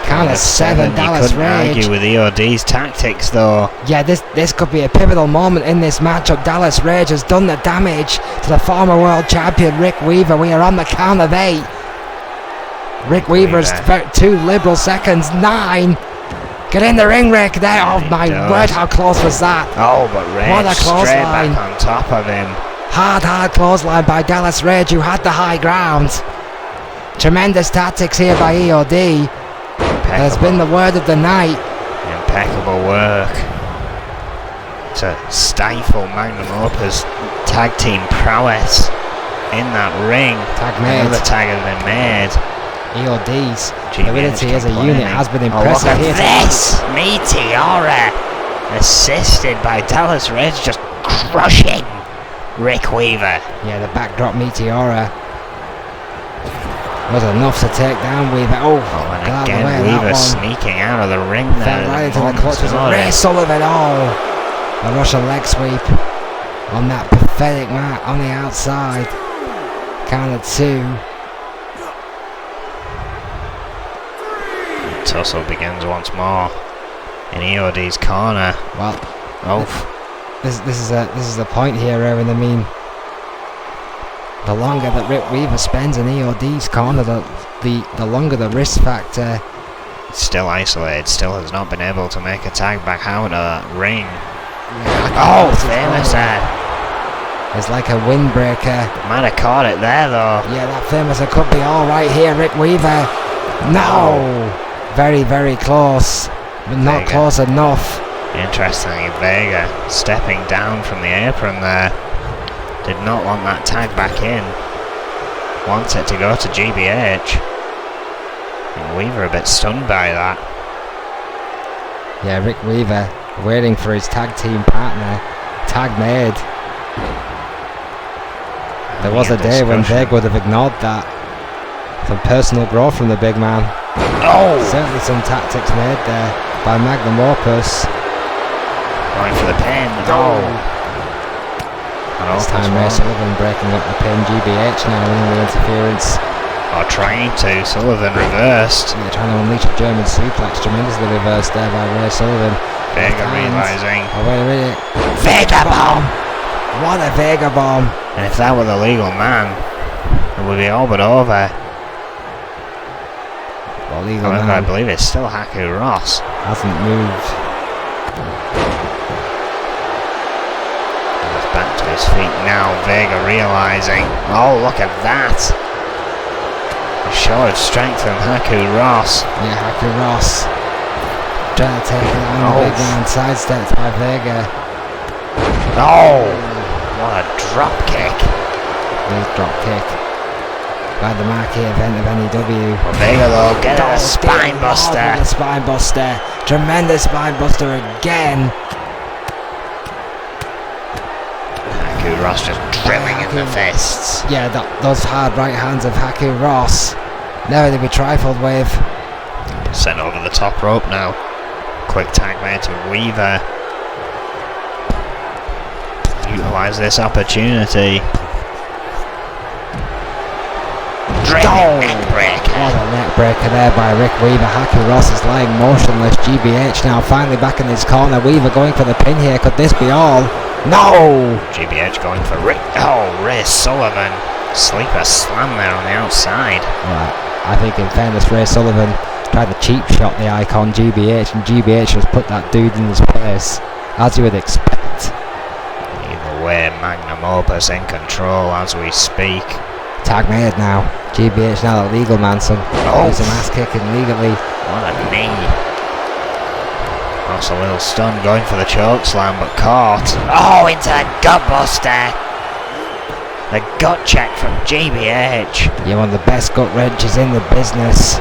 Count of 7, Dallas Rage. Argue with EOD's tactics though. Yeah, this could be a pivotal moment in this matchup. Dallas Rage has done the damage to the former world champion Rick Weaver. We are on the count of 8. Rick Weaver's 2 liberal seconds. 9. Get in the ring, Rick. There. Oh my word, how close was that? But Rage what a straight clothesline. back on top of him. Hard clothesline by Dallas Rage, who had the high ground. Tremendous tactics here by EOD. Has been the word of the night. Impeccable work to stifle Magnum Opus tag team prowess in that ring. Tag made. Another tag has been made. EOD's ability as a unit has been impressive. Look at this! Meteora assisted by Dallas Rage, just crushing Rick Weaver. Yeah, the backdrop Meteora was enough to take down Weaver. And again Weaver sneaking out of the ring there. Fell right into the clutches of Ray Sullivan. A Russian leg sweep on that pathetic mat on the outside. Count of 2. Tussle begins once more in EOD's corner. Well, this is the point here, Owen. I mean, the longer that Rick Weaver spends in EOD's corner, the longer the risk factor. Still isolated, still has not been able to make a tag back out of that ring. Yeah, famous there. is like a windbreaker. Might have caught it there though. Yeah, that famous, it could be all right here, Rick Weaver. No! Very, very close, but not Vega. close enough. Interestingly, Vega stepping down from the apron there. Did not want that tag back in. Wants it to go to GBH. And Weaver a bit stunned by that. Yeah, Rick Weaver waiting for his tag team partner. Tag made. There was a day when Vega would have ignored that. Some personal growth from the big man. Oh! Certainly some tactics made there by Magnum Opus. Going for the pin. Oh! This time Ray Sullivan breaking up the pin. GBH now winning the interference. Or trying to. Sullivan reversed. Yeah, trying to unleash a German suplex. Tremendously reversed there by Ray Sullivan. Vega realising. Oh, wait a minute. Vega bomb! What a Vega bomb! And if that were the legal man, it would be all but over. Well, legal However, man I believe it's still Haku Ross. hasn't moved. He's back to his feet now. Vega realising. Oh, look at that! A show of strength from Haku Ross. Yeah, Haku Ross trying to take it on the big man. Sidestepped by Vega. Oh! What a drop kick. Big drop kick by the marquee event of N.E.W. Well, Vega though, get a spine buster. The spine buster. Tremendous spine buster again. Haku Ross just drilling in the fists. Yeah, those hard right hands of Haku Ross. Never to be trifled with. Sent over the top rope now. Quick tag there to Weaver. Utilise this opportunity. Draining neck breaker. What a neck breaker there by Rick Weaver. Haku Ross is lying motionless. GBH now finally back in his corner. Weaver going for the pin here. Could this be all? No! GBH going for Ray Sullivan. Sleeper slam there on the outside. Right. I think in fairness, Ray Sullivan tried to cheap shot the icon GBH, and GBH just put that dude in his place, as you would expect. Either way, Magnum Opus in control as we speak. Tag made now. GBH now the legal man, son. He's an ass kicking legally. What a knee. Ross a little stunned, going for the choke slam, but caught. Oh, into a gutbuster. The gut check from GBH. Yeah, one of the best gut wrenches in the business.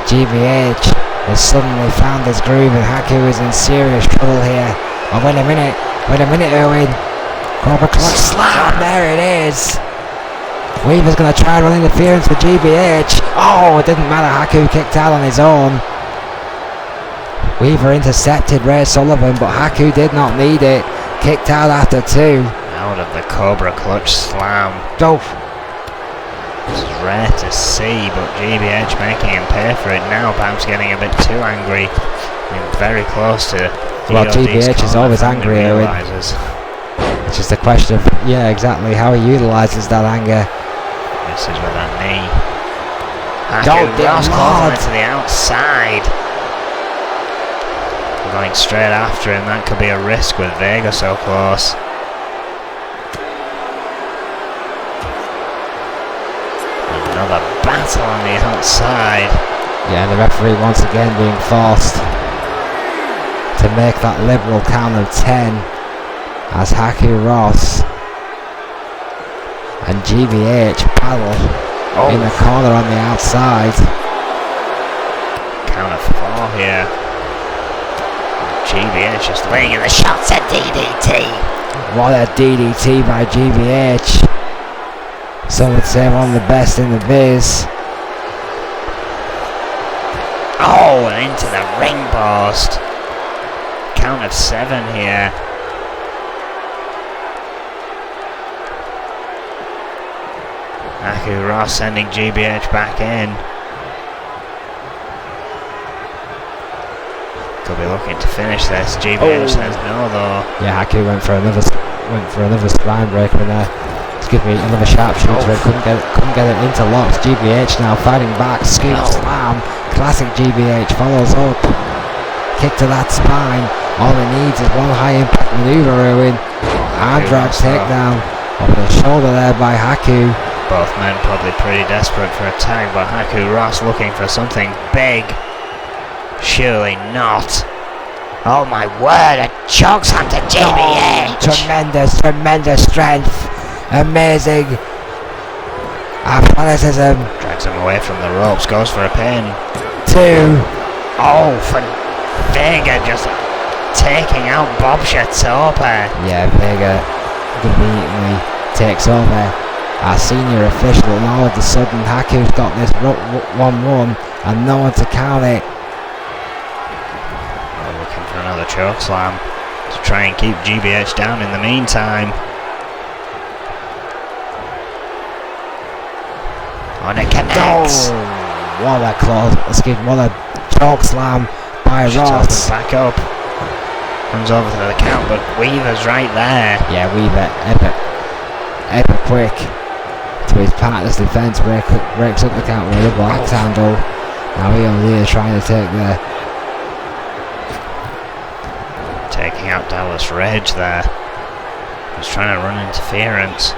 GBH has suddenly found his groove, and Haku is in serious trouble here. Oh, wait a minute, Erwin. Cobra Clutch slam, there it is. Weaver's going to try and run interference for GBH. Oh, it didn't matter, Haku kicked out on his own. Weaver intercepted Ray Sullivan, but Haku did not need it. Kicked out after two. Out of the Cobra Clutch slam. Oh. This is rare to see, but GBH making him pay for it now, perhaps getting a bit too angry. And very close to Well, GBH is always angry, Erwin. It's just a question of, yeah, exactly, how he utilises that anger. This is with that knee. Haku Ross calling it to the outside. Going straight after him, that could be a risk with Vega so close. Another battle on the outside. Yeah, the referee once again being forced to make that liberal count of 10 as Haku Ross and GBH paddle in the corner on the outside. Count of 4 here. GBH just laying in the shots at DDT. What a DDT by GBH. Some would say one of the best in the biz. Oh, and into the ring post. Count of 7 here. Haku Ross sending GBH back in. Could be looking to finish this. GBH says no though. Yeah, Haku went for another spine breaker in there. Excuse me, another sharpshooter. Couldn't get it into locks. GBH now fighting back. Scoop slam. Classic GBH follows up. Kick to that spine. All it needs is one high impact maneuver, Erwin. Arm drag takedown. Over the shoulder there by Haku. Both men probably pretty desperate for a tag, but Haku Ross looking for something big. Surely not. Oh my word, a chokeslam to JBH! Tremendous strength. Amazing athleticism. Drags him away from the ropes, goes for a pin. 2. Oh, for Vega just taking out Bob Shatopa. Yeah, Vega conveniently takes over. Our senior official, and all of a sudden Haku's got this 1-1 and no one to count it. Looking for another chokeslam to try and keep GBH down in the meantime. On it connects. Oh, what a close, what a chokeslam by Ross. Back up. Comes over to the count, but Weaver's right there. Yeah, Weaver, ever quick to his partner's defence, breaks up the count with a double axe handle. Now E.O.D. trying to taking out Dallas Reg there. He's trying to run interference.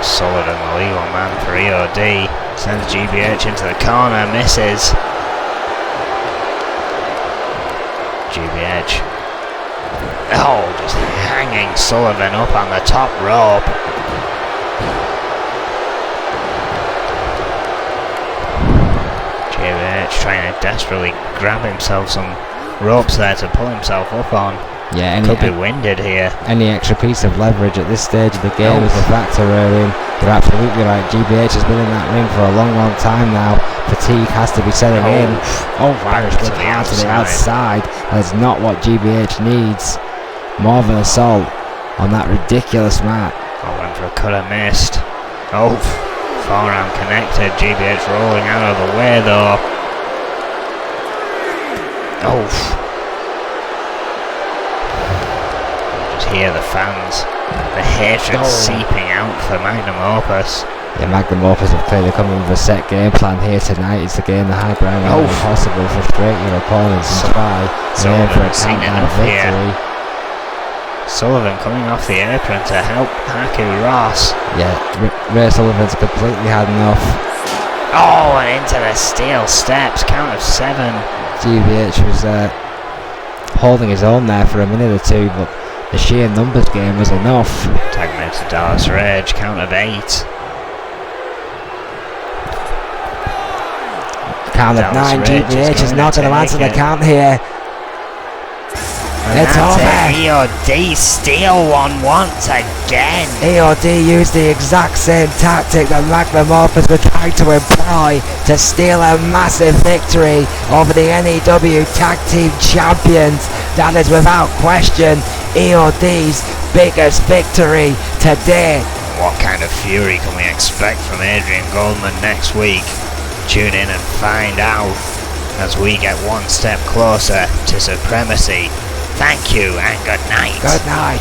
Sullivan, the legal man for E.O.D. Sends GBH into the corner, misses. GBH. Oh, just hanging Sullivan up on the top rope. GBH trying to desperately grab himself some ropes there to pull himself up on. Yeah, could be winded here. Any extra piece of leverage at this stage of the game is a factor, really. You're absolutely right. GBH has been in that ring for a long time now. Fatigue has to be setting in. Oh, Irish whip hard to the outside. That's not what GBH needs. More of an assault on that ridiculous mat. I went for a cut and missed. Oh, forearm connected. GBH rolling out of the way though. Oh. Hear the fans, the hatred seeping out for Magnum Opus. Yeah, Magnum Opus have clearly come in with a set game plan here tonight. It's to gain the high ground whenever possible, frustrate your opponents and try to aim for a countdown victory. Sullivan coming off the apron to help Haku Ross. Yeah, Ray Sullivan's completely had enough. Oh, and into the steel steps, count of 7. GBH was holding his own there for a minute or two, but the sheer numbers game was enough. Tag made to Dallas Reg, count of 8. Count of 9, GBH is not going to answer the count here. It's over. E.O.D. steal one once again. E.O.D. used the exact same tactic that Magnum Opus were trying to employ to steal a massive victory over the N.E.W. Tag Team Champions. That is without question E.O.D.'s biggest victory today. What kind of fury can we expect from Adrian Goldman next week? Tune in and find out as we get one step closer to supremacy. Thank you and good night. Good night.